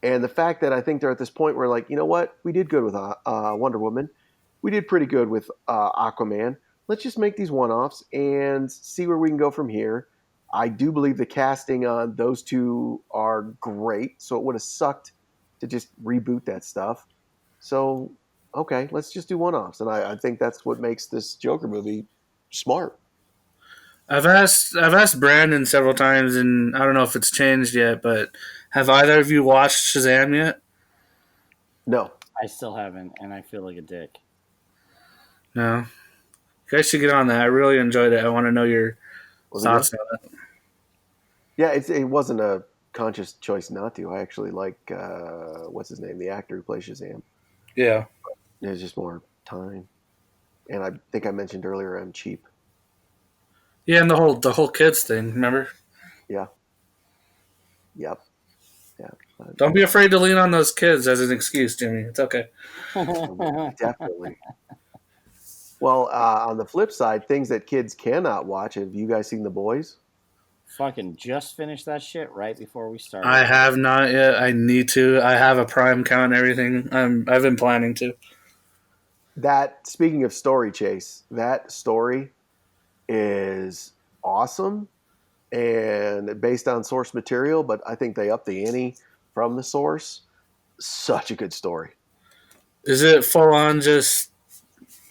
And the fact that I think they're at this point where, like, you know what? We did good with Wonder Woman. We did pretty good with Aquaman. Let's just make these one offs and see where we can go from here. I do believe the casting on those two are great. So it would have sucked to just reboot that stuff. So, okay, let's just do one offs. And I think that's what makes this Joker movie smart. I've asked Brandon several times, and I don't know if it's changed yet. But have either of you watched Shazam yet? No. I still haven't, and I feel like a dick. No. You guys should get on that. I really enjoyed it. I want to know your Was it good? thoughts on it. Yeah, it wasn't a conscious choice not to. I actually like what's his name, the actor who plays Shazam. Yeah. It's just more time, and I think I mentioned earlier I'm cheap. Yeah, and the whole kids thing. Remember? Yeah, yep, yeah, Don't be afraid to lean on those kids as an excuse, Jimmy. It's okay. definitely. Well, on the flip side, things that kids cannot watch. Have you guys seen The Boys? Fucking just finished that shit right before we I started. have not yet. I need to. I have a Prime count and everything. I've been planning to. That speaking of story, Chase, that story is awesome and based on source material, but I think they upped the ante from the source. Such a good story. Is it full on just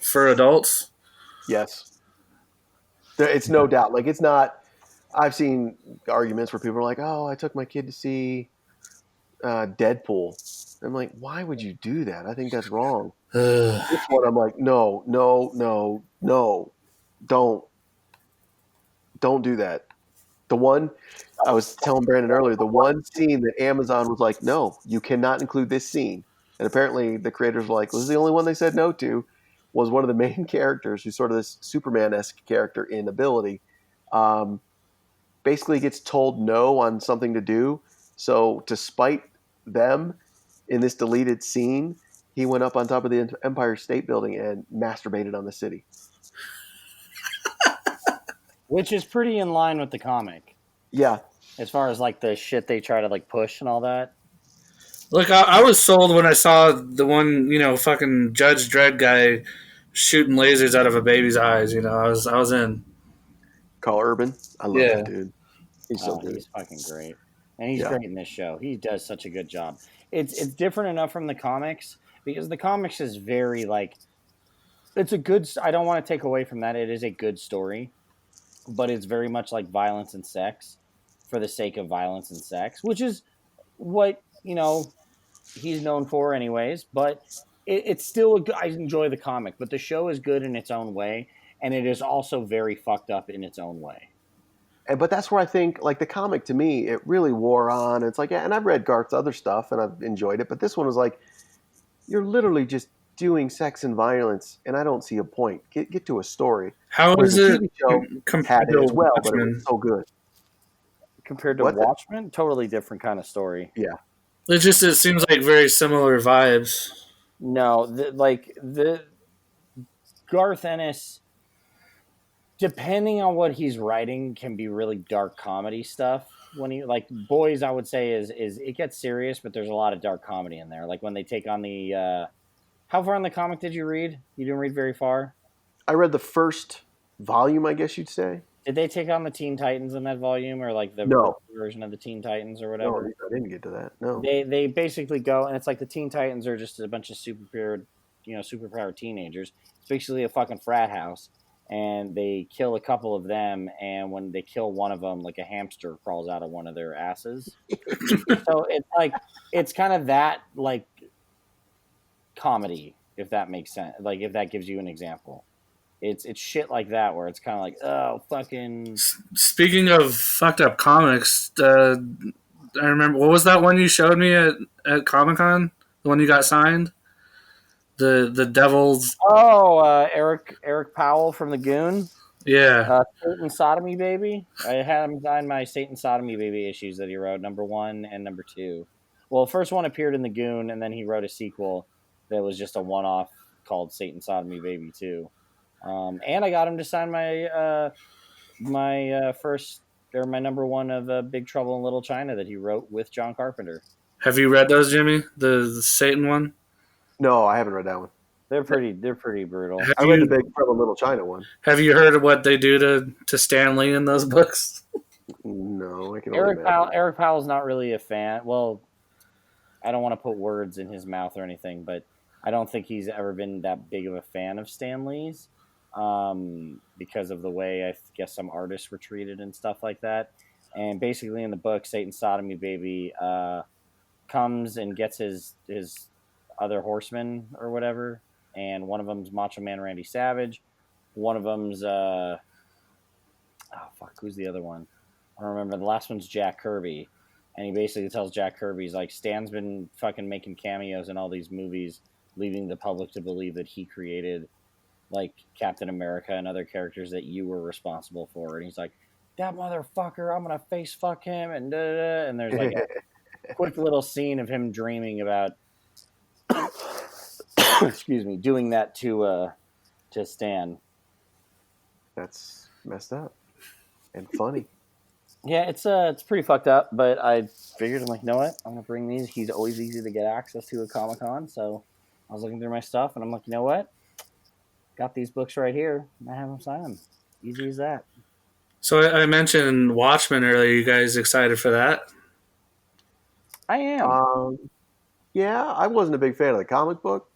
for adults? Yes, it's no doubt. Like it's not. I've seen arguments where people are like, "Oh, I took my kid to see Deadpool." I'm like, "Why would you do that? I think that's wrong." Ugh. This one, I'm like, "No, no, no, no, don't, don't do that." The one I was telling Brandon earlier, the one scene that Amazon was like, "No, you cannot include this scene," and apparently the creators were like, "This is the only one they said no to." Was one of the main characters, who's sort of this Superman-esque character in ability. Um, Basically gets told no on something to do. So to spite them in this deleted scene, he went up on top of the Empire State Building and masturbated on the city. Which is pretty in line with the comic Yeah. as far as like the shit they try to like push and all that. Look, I was sold when I saw the one, fucking Judge Dredd guy shooting lasers out of a baby's eyes. I was in. Carl Urban. I love that Yeah. dude. He's so Oh, good. he's fucking great, and he's Yeah. great in this show. He does such a good job. It's different enough from the comics because the comics is very like it's a good. I don't want to take away from that. It is a good story, but it's very much like violence and sex for the sake of violence and sex, which is what he's known for, anyways. But it's still a good. I enjoy the comic, but the show is good in its own way, and it is also very fucked up in its own way. But that's where I think, like the comic to me, it really wore on. It's like, yeah, and I've read Garth's other stuff and I've enjoyed it, but this one was like, you're literally just doing sex and violence, and I don't see a point. Get to a story. How Whereas is the it TV show had compared it to as well, but it was Watchmen? so good. Compared to What's it? Watchmen, totally different kind of story. Yeah. It seems like very similar vibes. No, the Garth Ennis, depending on what he's writing, can be really dark comedy stuff. When he like Boys, I would say is it gets serious, but there's a lot of dark comedy in there. Like when they take on the how far in the comic did you read? You didn't read very far. I read the first volume, I guess you'd say. Did they take on the Teen Titans in that volume, or like the early No, version of the Teen Titans, or no, whatever? I didn't get to that. No. They basically go, and it's like the Teen Titans are just a bunch of super superpowered teenagers. It's basically a fucking frat house, and they kill a couple of them. And when they kill one of them, like a hamster crawls out of one of their asses. So it's like it's kind of that like comedy, if that makes sense. Like if that gives you an example, it's shit like that where it's kind of like, oh fucking. Speaking of fucked up comics, I remember, what was that one you showed me at Comic Con? The one you got signed? The Devil's. Oh, Eric Powell from the Goon. Yeah. Satan Sodomy Baby. I had him sign my Satan Sodomy Baby issues that he wrote, number 1 and number 2. Well, the first one appeared in the Goon, and then he wrote a sequel that was just a one-off called Satan Sodomy Baby 2. And I got him to sign my first or my number 1 of Big Trouble in Little China that he wrote with John Carpenter. Have you read those, Jimmy? The Satan one? No, I haven't read that one. They're pretty brutal. Have I read the you Big Trouble in Little China one. have you heard of what they do to Stan Lee in those books? No, I can only imagine. Eric Powell's not really a fan. Well, I don't want to put words in his mouth or anything, but I don't think he's ever been that big of a fan of Stan Lee's because of the way I guess some artists were treated and stuff like that. And basically, in the book, Satan Sodomy Baby comes and gets his other horsemen or whatever, and one of them's Macho Man Randy Savage, one of them's who's the other one? I don't remember. The last one's Jack Kirby, and he basically tells Jack Kirby, he's like, Stan's been fucking making cameos in all these movies, leading the public to believe that he created like Captain America and other characters that you were responsible for. And he's like, that motherfucker, I'm gonna face fuck him, and da, da, da. And there's like a quick little scene of him dreaming about excuse me, doing that to Stan. That's messed up and funny. Yeah, it's pretty fucked up, but I figured, I'm like, you know what? I'm gonna bring these. He's always easy to get access to at Comic Con, so I was looking through my stuff, and I'm like, you know what? Got these books right here. I have them sign them. Easy as that. So I mentioned Watchmen earlier. You guys excited for that? I am. Yeah, I wasn't a big fan of the comic book.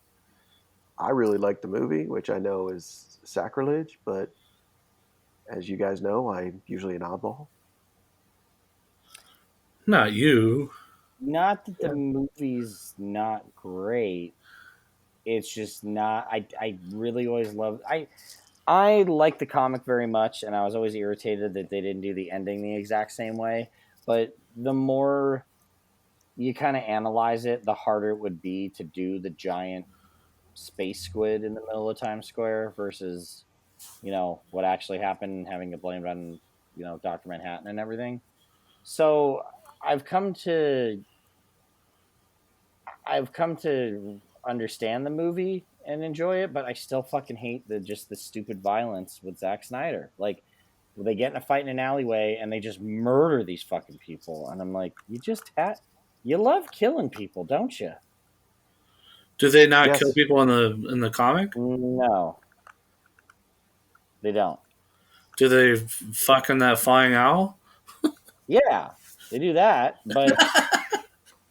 I really liked the movie, which I know is sacrilege, but as you guys know, I'm usually an oddball. Not you. Not that the movie's not great. It's just not. I really always loved. I like the comic very much, and I was always irritated that they didn't do the ending the exact same way. But the more you kind of analyze it, the harder it would be to do the giant space squid in the middle of Times Square versus, what actually happened, having it blamed on, Dr. Manhattan and everything. So I've come to understand the movie and enjoy it, but I still fucking hate the stupid violence with Zack Snyder. Like, they get in a fight in an alleyway and they just murder these fucking people, and I'm like, you love killing people, don't you? Do they not Yes. kill people in the comic? No, they don't. Do they fucking that flying owl? Yeah, they do that, but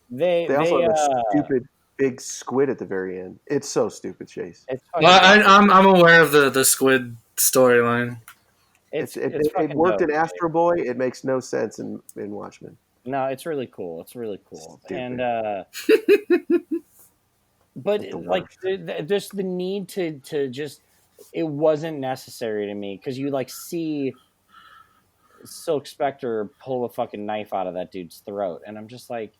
They also have a stupid big squid at the very end. It's so stupid, Chase. It's Well, I'm aware of the squid storyline. It worked in Astro Boy. It makes no sense in Watchmen. No, it's really cool. It's really cool. Stupid. And but like just the need to just, it wasn't necessary to me, because you like see Silk Spectre pull a fucking knife out of that dude's throat, and I'm just like,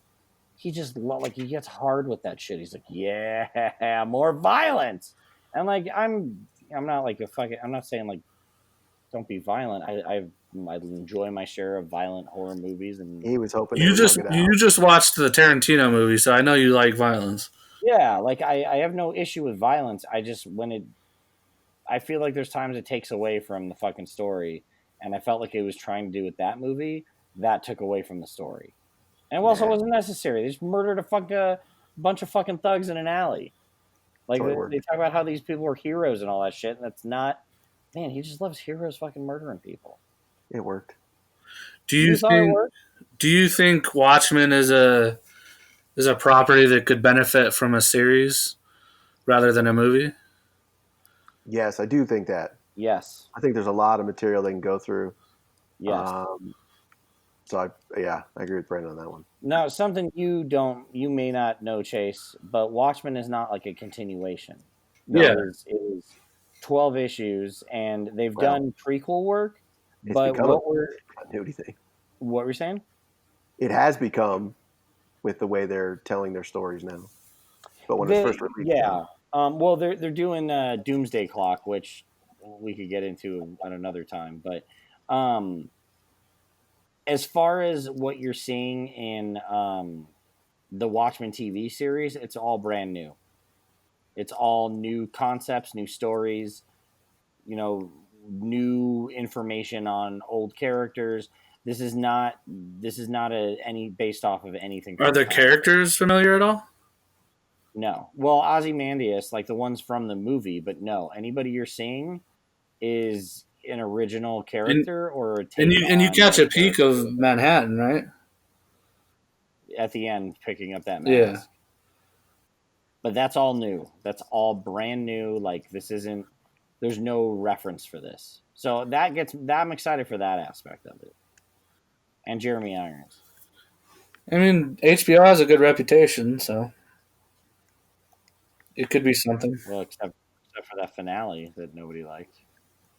he gets hard with that shit. He's like, yeah, more violence. And like, I'm not like I'm not saying like don't be violent. I enjoy my share of violent horror movies, and He was hoping you just watched the Tarantino movie, so I know you like violence. Yeah, like I have no issue with violence. I feel like there's times it takes away from the fucking story, and I felt like it was trying to do with that movie that took away from the story, and it also wasn't necessary. They just murdered a bunch of fucking thugs in an alley. Like they talk about how these people were heroes and all that shit, and that's not. Man, he just loves heroes fucking murdering people. It worked. Do you think Watchmen is a property that could benefit from a series? rather than a movie. Yes, I do think that. Yes. I think there's a lot of material they can go through. Yes. So I agree with Brandon on that one. Now, something you may not know, Chase, but Watchmen is not like a continuation. No, Yeah. It is 12 issues, and they've well, done prequel work. it's But become a continuity thing. what were you saying? It has become with the way they're telling their stories now. But when it was first released, no. Yeah. Well, they're doing Doomsday Clock, which we could get into at another time. But as far as what you're seeing in the Watchmen TV series, it's all brand new. It's all new concepts, new stories, new information on old characters. This is not any based off of anything Are from the the comic. characters familiar at all? No. Well, Ozymandias, like the ones from the movie, but no. Anybody you're seeing is an original And character or a and take you on catch a a peek character of Manhattan, right? at the end picking up that Yeah. mask. But that's all new. That's all brand new. Like this isn't there's no reference for this. So I'm excited for that aspect of it. And Jeremy Irons. I mean, HBO has a good reputation, so it could be something. Well, except for that finale that nobody liked.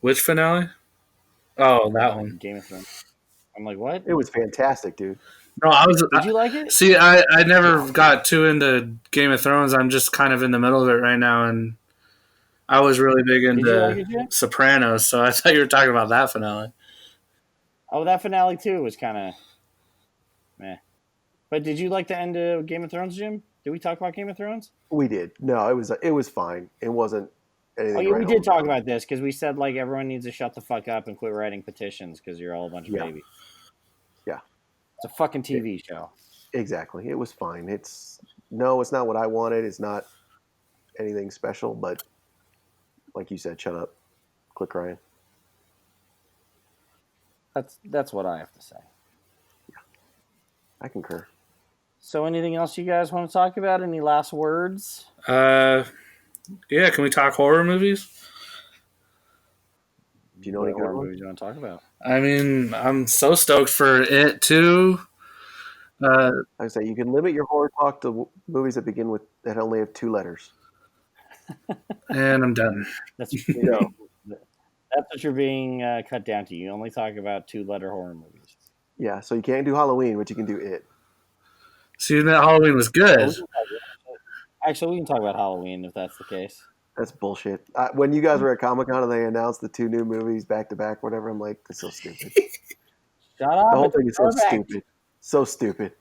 Which finale? Oh, that one. Game of Thrones. I'm like, what? It was fantastic, dude. No, Did you like it? see. I Yeah, never got too into Game of Thrones. I'm just kind of in the middle of it right now, and I was really big Did you like into it, Jim? Sopranos, so I thought you were talking about that finale. Oh, that finale too was kind of meh. But did you like the end of Game of Thrones, Jim? Did we talk about Game of Thrones? we did. No, it was fine. It wasn't anything. Oh to yeah, write we home did talk about. about this because we said like everyone needs to shut the fuck up and quit writing petitions because you're all a bunch of Yeah, babies. yeah, It's a fucking TV show. exactly. It was fine. It's not what I wanted. It's not anything special, but like you said, shut up, quit crying. That's what I have to say. I concur. So, anything else you guys want to talk about? Any last words? Yeah. Can we talk horror movies? Do you know What any good horror ones? movies do you want to talk about? I mean, I'm so stoked for it too. Like I say, you can limit your horror talk to movies that only have two letters. And I'm done. That's No. that's what you're being cut down to. You only talk about 2-letter horror movies. Yeah, so you can't do Halloween, but you can do it. See, that Halloween was Oh, good. actually, we can talk about Halloween if that's the case. That's bullshit. When you guys were at Comic Con and they announced the two new movies back to back, whatever, I'm like, that's so stupid. Shut up! The whole It's thing is so perfect. stupid. So stupid.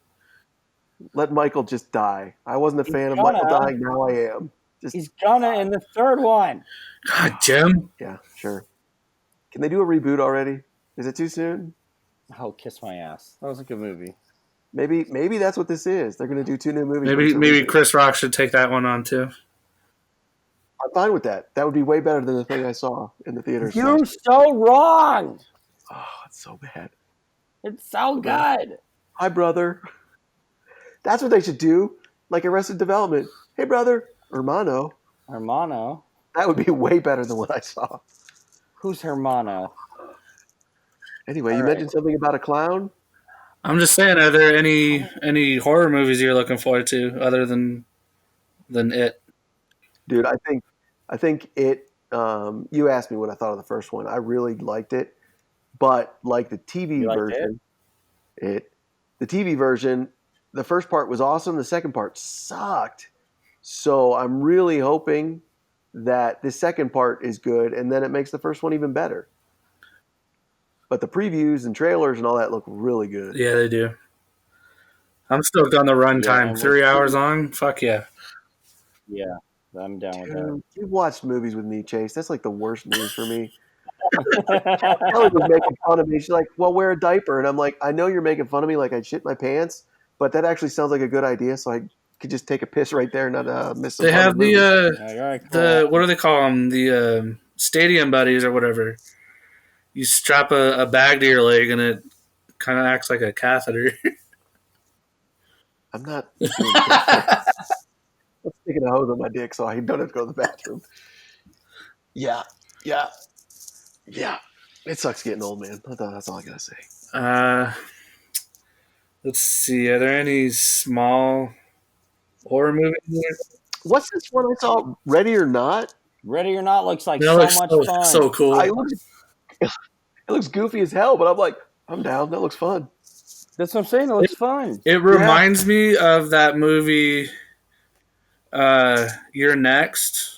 Let Michael just die. I wasn't a He's fan of gonna. Michael dying. Now I am. Just He's gonna in the third one. God, Jim. yeah, sure. Can they do a reboot already? Is it too soon? Oh, kiss my ass. That was a good movie. Maybe that's what this is. They're going to do two new movies. but it's a Maybe reboot. Chris Rock should take that one on too. I'm fine with that. That would be way better than the thing I saw in the theaters. You're so wrong. Oh, it's so bad. It's so good. Hi, brother. That's what they should do. Like Arrested Development. Hey, brother. Hermano. Hermano. That would be way better than what I saw. Who's Hermano? Anyway, All you right. mentioned something about a clown. I'm just saying, are there any horror movies you're looking forward to other than it? Dude, I think it. You asked me what I thought of the first one. I really liked it, but like the TV You liked version, the TV version, the first part was awesome. The second part sucked. So I'm really hoping that the second part is good, and then it makes the first one even better. But the previews and trailers and all that look really good. Yeah, they do. I'm stoked on the runtime. and 3 hours long? Fuck yeah. Yeah, I'm down with that. Dude, you've watched movies with me, Chase. That's like the worst news for me. Oh, Kelly was making fun of me. She's like, "Well, wear a diaper," and I'm like, "I know you're making fun of me, like I shit my pants, but that actually sounds like a good idea. So I could just take a piss right there and not miss some They fun have of the movie." All right, the what do they call them? The stadium buddies or whatever. You strap a bag to your leg and it kind of acts like a catheter. I'm not doing that. I'm sticking a hose on my dick so I don't have to go to the bathroom. Yeah, yeah, yeah. It sucks getting old, man. That's all I gotta say. Uh, let's see. Are there any small horror movies? What's this one I saw? Ready or Not? Ready or Not looks like That so looks much so fun. I cool. look, it looks goofy as hell, but I'm like, I'm down. That looks fun. That's what I'm saying. It It, looks fun. it Yeah, reminds me of that movie. You're Next.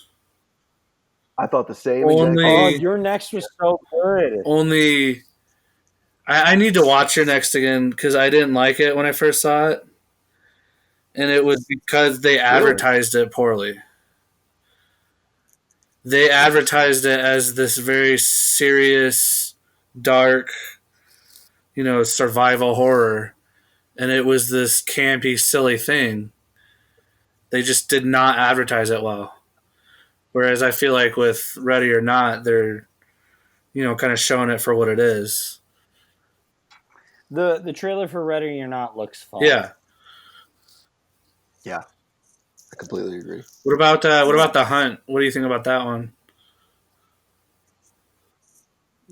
I thought the same exact Oh, thing. Only, your next was so good. only. I need to watch Your Next again because I didn't like it when I first saw it, and it was because they Really? advertised it poorly. They advertised it as this very serious, dark, survival horror, and it was this campy, silly thing. They just did not advertise it well. Whereas I feel like with Ready or Not, they're kind of showing it for what it is. The trailer for Ready or Not looks fun. Yeah. Yeah, I completely agree. What about The Hunt? What do you think about that one?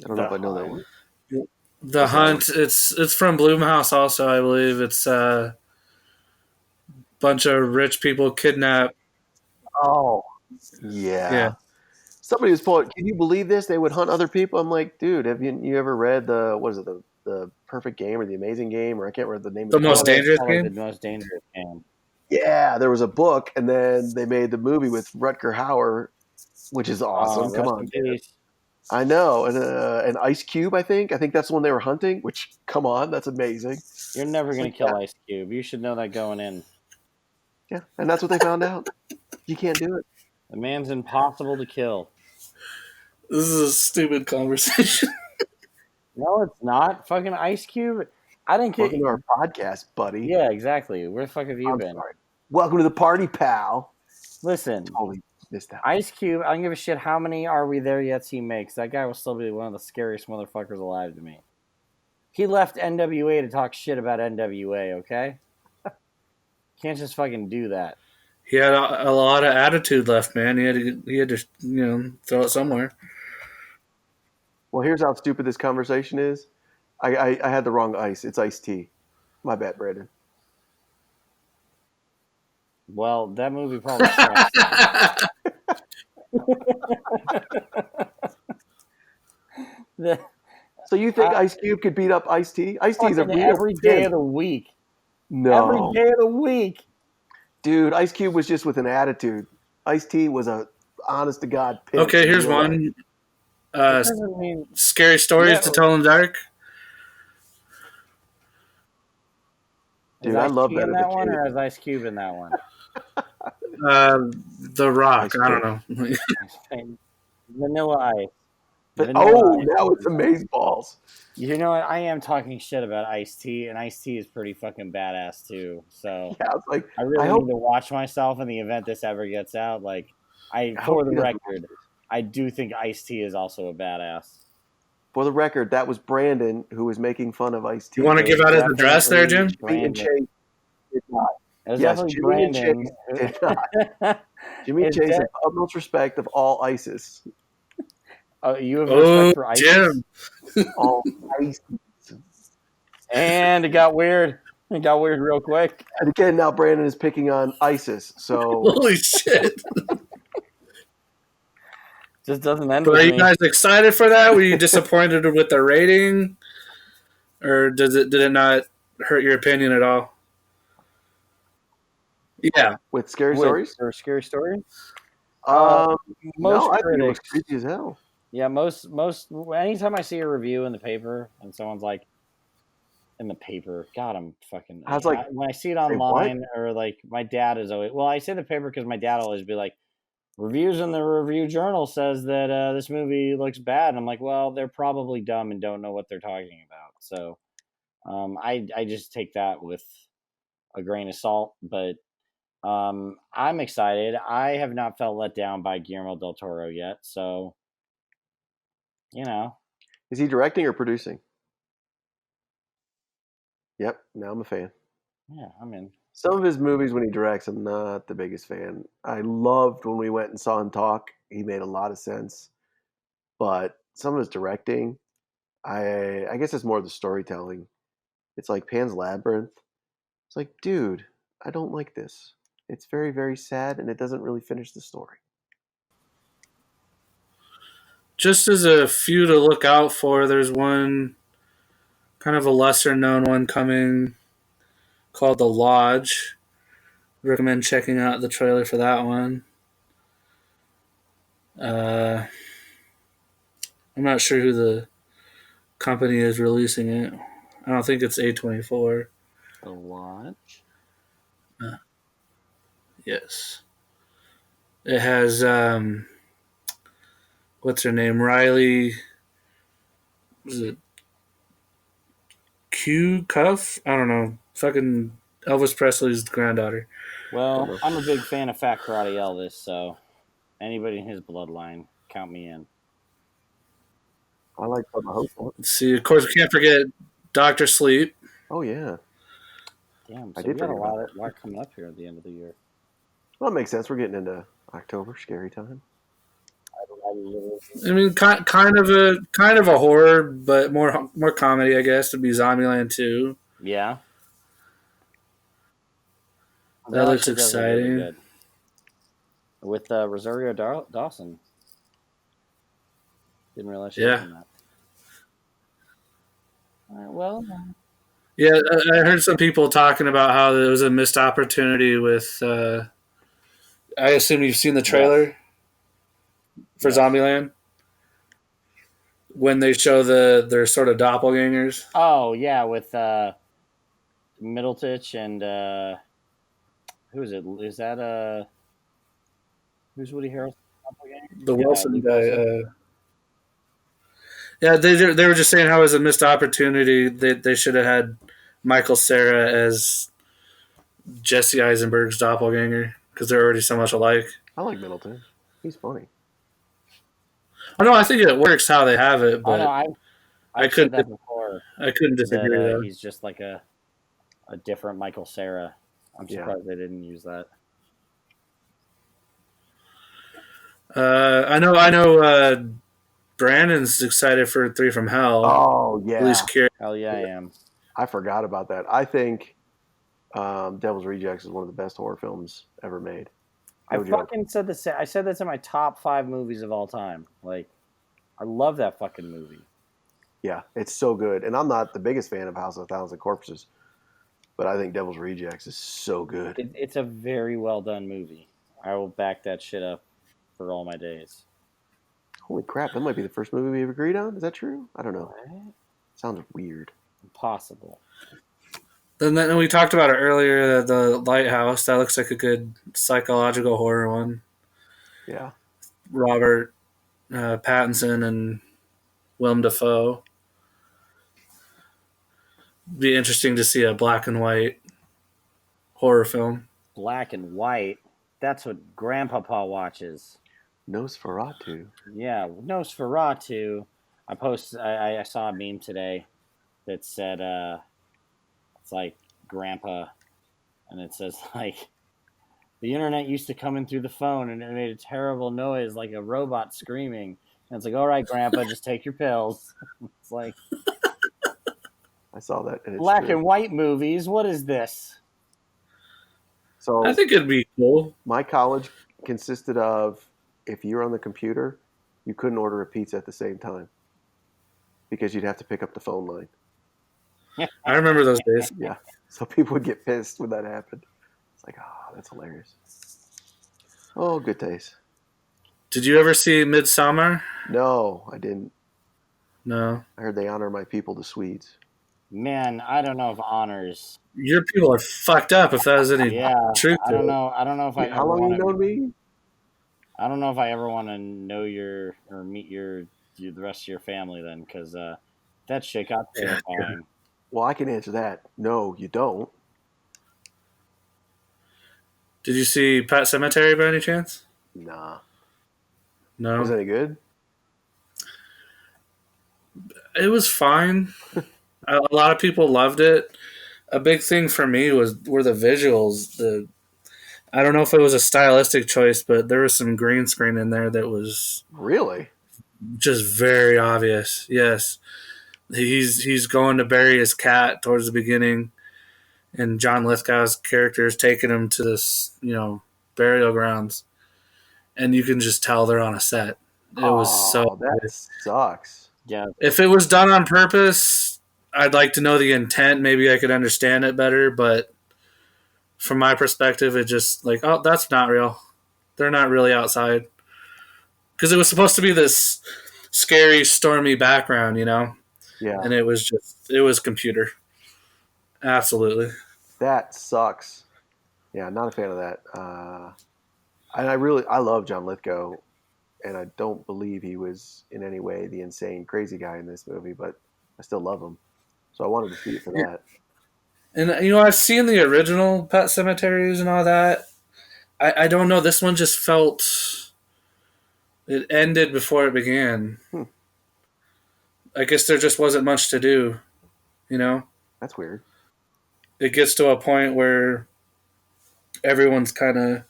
I don't know The if I know that Hunt. one. The What's that one? Hunt. It's from Bloomhouse also, I believe. It's a bunch of rich people kidnap. Oh, Yeah. yeah. Somebody was pulling. Can you believe this? They would hunt other people. I'm like, dude, have you ever read the what is it the Perfect Game or the Amazing Game or I can't remember the name of The the I Most thought book. it was Dangerous called like the Game. most dangerous game. Yeah, there was a book, and then they made the movie with Rutger Hauer, which is awesome. Come Rest on, in man. peace. I know, and Ice Cube. I think that's the one they were hunting. Which, come on, that's amazing. You're never It's gonna like, yeah, kill Ice Cube. You should know that going in. yeah, and that's what they found out. You can't do it. The man's impossible to kill. This is a stupid conversation. No, it's not. Fucking Ice Cube. I didn't Welcome get. to our podcast, buddy. Yeah, exactly. Where the fuck have you I'm been? sorry. Welcome to the party, pal. Listen, Totally missed out. Ice Cube. I don't give a shit how many Are We There Yet he makes. That guy will still be one of the scariest motherfuckers alive to me. He left NWA to talk shit about NWA. Okay, can't just fucking do that. He had a lot of attitude left, man. He had to throw it somewhere. Well, here's how stupid this conversation is. I had the wrong ice. It's iced tea. My bad, Brandon. Well, that movie probably sucks. The- So you think I- Ice Cube could beat up Ice T? Ice T is a fucking real every day pimp. of the week. Every No, day of the week. dude, Ice Cube was just with an attitude. Ice T was a honest to God pimp. Okay, In here's real life. one. That doesn't mean. Scary stories Yeah, to tell in the dark. is Dude, I Ice love T that in as a that one, kid. or is Ice Cube in that one? The Rock. Ice I Cube. don't know. Vanilla Ice. But Vanilla Ice. now it's amazeballs. You know what? I am talking shit about Ice T, and Ice T is pretty fucking badass too. So Yeah, it's like I I really hope need to watch myself in the event this ever gets out. Like, I for hope the he doesn't. record, I do think Ice T is also a badass. For the record, that was Brandon who was making fun of Ice T. You want to It give was out his address there, definitely Jim? Jimmy and Brandon. Chase did not. It was Yes, definitely Jimmy and Brandon. Chase did not. Jimmy and It's Chase de- have utmost respect of all ISIS. you have Oh, respect for ISIS, Jim. All ISIS. and it got weird. It got weird real quick. And again, now Brandon is picking on ISIS. So Holy shit. Just doesn't end But with are you me. guys excited for that? Were you disappointed with the rating? Or did it not hurt your opinion at all? Yeah. with scary With stories, for a scary story, most no, I think it looks critics. creepy as hell. Yeah, most. Anytime I see a review in the paper and someone's like, in the paper, God, I'm fucking. I was like, when I see it say what? online, or like my dad is always. Well, I say the paper because my dad will always be like, reviews in the review journal says that this movie looks bad. And I'm like, well, they're probably dumb and don't know what they're talking about. So I just take that with a grain of salt. But I'm excited. I have not felt let down by Guillermo del Toro yet. So, you know, Is he directing or producing? Yep, now I'm a fan. yeah, I'm in. Some of his movies when he directs, I'm not the biggest fan. I loved when we went and saw him talk. He made a lot of sense. But some of his directing, I guess it's more the storytelling. It's like Pan's Labyrinth. It's like, dude, I don't like this. It's very, very sad, and it doesn't really finish the story. Just as a few to look out for, there's one kind of a lesser known one coming called The Lodge. Recommend checking out the trailer for that one. Uh, I'm not sure who the company is releasing it. I don't think it's A24. The Lodge. Yes. It has, what's her name? Riley. Was it Q Cuff? I don't know. Fucking Elvis Presley's granddaughter. Well, I'm a big fan of Fat Karate Elvis, so anybody in his bloodline, count me in. I like Bubba Ho-Tep. Let's see. Of course, we can't forget Doctor Sleep. Oh, yeah. Damn, I so did we got a forget about lot coming up here at the end of the year. Well, it makes sense. We're getting into October, scary time. I mean, kind of a horror, but more comedy, I guess. To be Zombieland 2. Yeah, That looks actually does look really exciting. good. With Rosario Dawson. Didn't realize she was Yeah, in that. Well, yeah. I heard some people talking about how there was a missed opportunity with. I assume you've seen the yes, trailer for yes. Zombieland when they show their sort of doppelgangers. Oh yeah, with Middletich and who is it? Is that who's Woody Harrelson? The Yeah, Wilson Luke guy. Wilson. Yeah, they were just saying how it was a missed opportunity. They should have had Michael Cera as Jesse Eisenberg's doppelganger because they're already so much alike. I like Middleton. He's funny. I know. I think it works how they have it, Oh no, but I I've said couldn't. that before. I couldn't That disagree though. he's just like a different Michael Cera. I'm Yeah. surprised they didn't use that. I know. I know. Brandon's excited for Three from Hell. Oh, At yeah. least curious. Hell yeah, I am. I forgot about that. I think Devil's Rejects is one of the best horror films ever made. I No joke. fucking said this. I said that's in my top 5 movies of all time. Like, I love that fucking movie. Yeah, it's so good. And I'm not the biggest fan of House of a Thousand Corpses, but I think Devil's Rejects is so good. It's a very well done movie. I will back that shit up for all my days. Holy crap, that might be the first movie we have agreed on. Is that true? I don't know. What? Sounds weird. Impossible. Then we talked about it earlier. The Lighthouse. That looks like a good psychological horror one. Yeah. Robert Pattinson and Willem Dafoe. Be interesting to see a black and white horror film. Black and white. That's what Grandpapa watches. Nosferatu. Yeah, Nosferatu. I saw a meme today that said it's like Grandpa, and it says like the internet used to come in through the phone and it made a terrible noise like a robot screaming. And it's like, all right, Grandpa, just take your pills. It's like I saw that. And it's black true. and white movies. What is this? So I think it'd be cool. my college consisted of, if you're on the computer, you couldn't order a pizza at the same time because you'd have to pick up the phone line. I remember those days. Yeah. So people would get pissed when that happened. It's like, oh, that's hilarious. Oh, good taste. Did you ever see Midsummer? No, I didn't. No. I heard they honor my people, the Swedes. Man, I don't know if honors. Your people are fucked up if that was any Yeah, truth I to don't it. know. I don't know if I How ever long want you to. known me? I don't know if I ever want to know or meet the rest of your family then, because that shit got terrifying. Well, I can answer that. No, you don't. Did you see Pet Cemetery by any chance? Nah. No. Was it any good? It was fine. A lot of people loved it. a big thing for me were the visuals. The I don't know if it was a stylistic choice, but there was some green screen in there that was Really? just very obvious. Yes, he's going to bury his cat towards the beginning, and John Lithgow's character is taking him to this burial grounds, and you can just tell they're on a set. It was so. Oh, that sucks. Yeah, If it was done on purpose, I'd like to know the intent. Maybe I could understand it better, but from my perspective, it just like, oh, that's not real. They're not really outside because it was supposed to be this scary, stormy background, Yeah, and it was computer. Absolutely. that sucks. Yeah, not a fan of that. And I love John Lithgow, and I don't believe he was in any way the insane, crazy guy in this movie, but I still love him. So I wanted to see it for that. And I've seen the original Pet Cemeteries and all that. I don't know. This one just felt it ended before it began. Hmm, I guess there just wasn't much to do. You know, that's weird. it gets to a point where everyone's kind of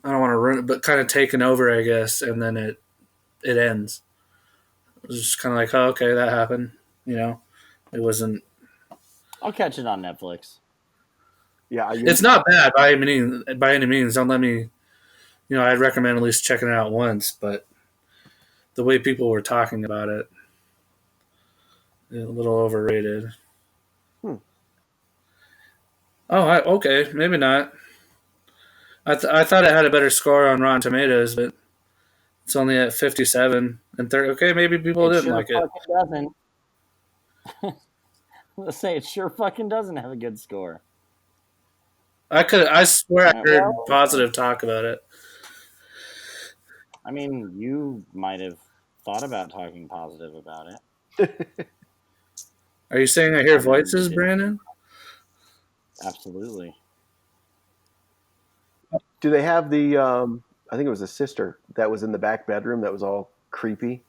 I don't want to ruin it, but kind of taken over, I guess, and then it ends. It was just kind of like, oh, okay, that happened. It wasn't. I'll catch it on Netflix. Yeah, It's not bad by any means. By any means, don't let me. I'd recommend at least checking it out once, but the way people were talking about it, a little overrated. hmm, Oh, okay, maybe not. I thought it had a better score on Rotten Tomatoes, but it's only at 57 and 30. Okay, maybe people It didn't sure like it. fucking doesn't. Let's say it sure fucking doesn't have a good score. I swear I heard Well, positive talk about it. I mean, you might have thought about talking positive about it. Are you saying I hear I mean, you voices, didn't. Brandon? Absolutely. Do they have the? I think it was the sister that was in the back bedroom that was all creepy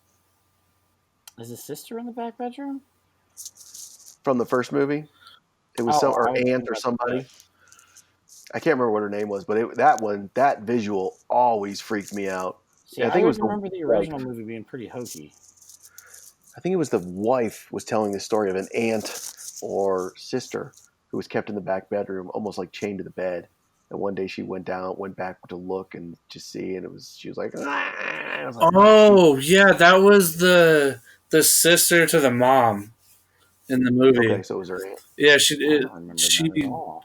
Is his sister in the back bedroom? from the first movie. It was some Oh, or I was thinking aunt or about somebody. I can't remember what her name was, but that visual always freaked me out. See, I I think it was always the remember the wife. original movie being pretty hokey. I think it was the wife was telling the story of an aunt or sister who was kept in the back bedroom, almost like chained to the bed. And one day she went back to look and to see, and she was like, ah! I was like, Oh, yeah, that was the sister to the mom in the okay, movie. so it was her aunt. Yeah, I don't remember she that at all.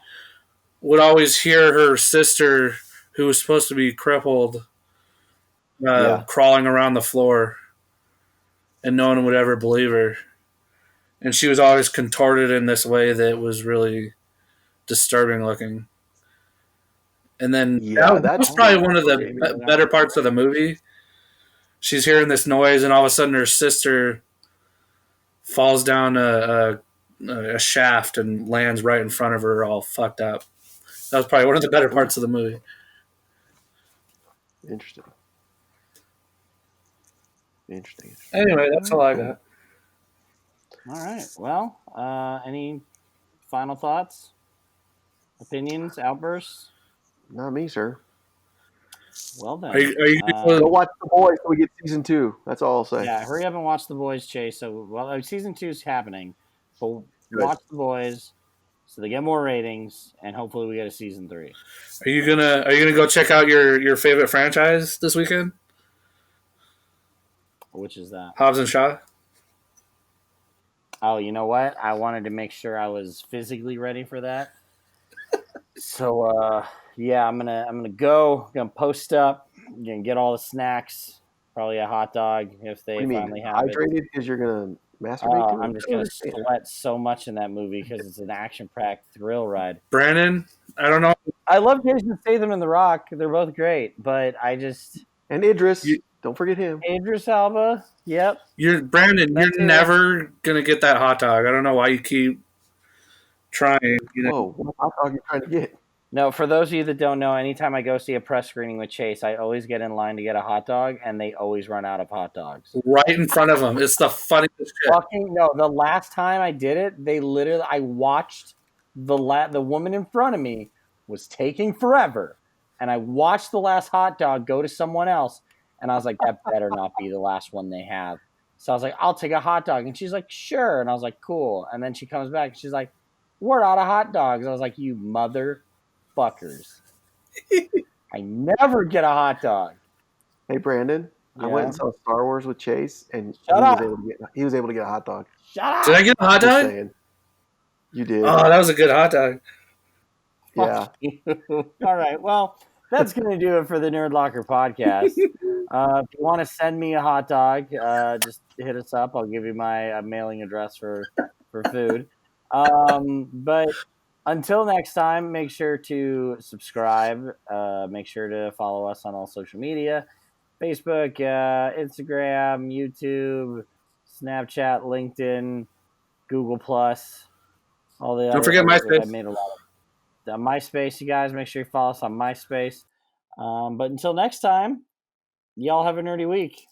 would always hear her sister, who was supposed to be crippled, Yeah, crawling around the floor, and no one would ever believe her. And she was always contorted in this way that was really disturbing looking. And then yeah, that was I that's don't probably know. one of the Jamie. Maybe I don't better remember parts of the movie. She's hearing this noise, and all of a sudden, her sister falls down a shaft and lands right in front of her, all fucked up. That was probably one of the better Ooh, parts of the movie. interesting, interesting. Anyway, that's all I it. got. All right. Well, any final thoughts, opinions, outbursts? Not me, sir. Well Are then, you Go watch The Boys so we get season 2. That's all I'll say. yeah, hurry up and watch The Boys, Chase. So, well, season 2 is happening, but Good. watch The Boys so they get more ratings, and hopefully we get a season 3. Are you gonna go check out your favorite franchise this weekend? Which is that? Hobbs and Shaw. Oh, you know what? I wanted to make sure I was physically ready for that. So, yeah, I'm gonna post up. I'm gonna get all the snacks. Probably a hot dog if What they do you mean? finally have it. Hydrated because you're going to masturbate to it? I'm just gonna sweat so much in that movie because it's an action-packed thrill ride. Brandon, I don't know. I love Jason Statham and The Rock. They're both great, but I just And Idris. You, Don't forget him. Idris Elba. Yep. Brandon. That's You're it. never gonna get that hot dog. I don't know why you keep trying. Whoa, what hot dog are you trying to get? No, for those of you that don't know, anytime I go see a press screening with Chase, I always get in line to get a hot dog, and they always run out of hot dogs. Right in front of him. It's the funniest shit. Fucking no! The last time I did it, I watched the woman in front of me was taking forever, and I watched the last hot dog go to someone else, and I was like, that better not be the last one they have. So I was like, I'll take a hot dog, and she's like, sure, and I was like, cool, and then she comes back, and she's like, we're out of hot dogs. I was like, you motherfuckers! I never get a hot dog. Hey, Brandon, I went Yeah. and saw Star Wars with Chase, and Shut up! he was able to get a hot dog. Shut Did I up! get a hot Just dog? saying. You did. Oh, that was a good hot dog. Yeah. Fuck you. All right. Well, that's going to do it for the Nerd Locker podcast. If you want to send me a hot dog, just hit us up. I'll give you my mailing address for food. But until next time, make sure to subscribe. Make sure to follow us on all social media: Facebook, Instagram, YouTube, Snapchat, LinkedIn, Google Plus. All the Don't other. forget I MySpace. made a lot of MySpace. You guys, make sure you follow us on MySpace. But until next time, y'all have a nerdy week.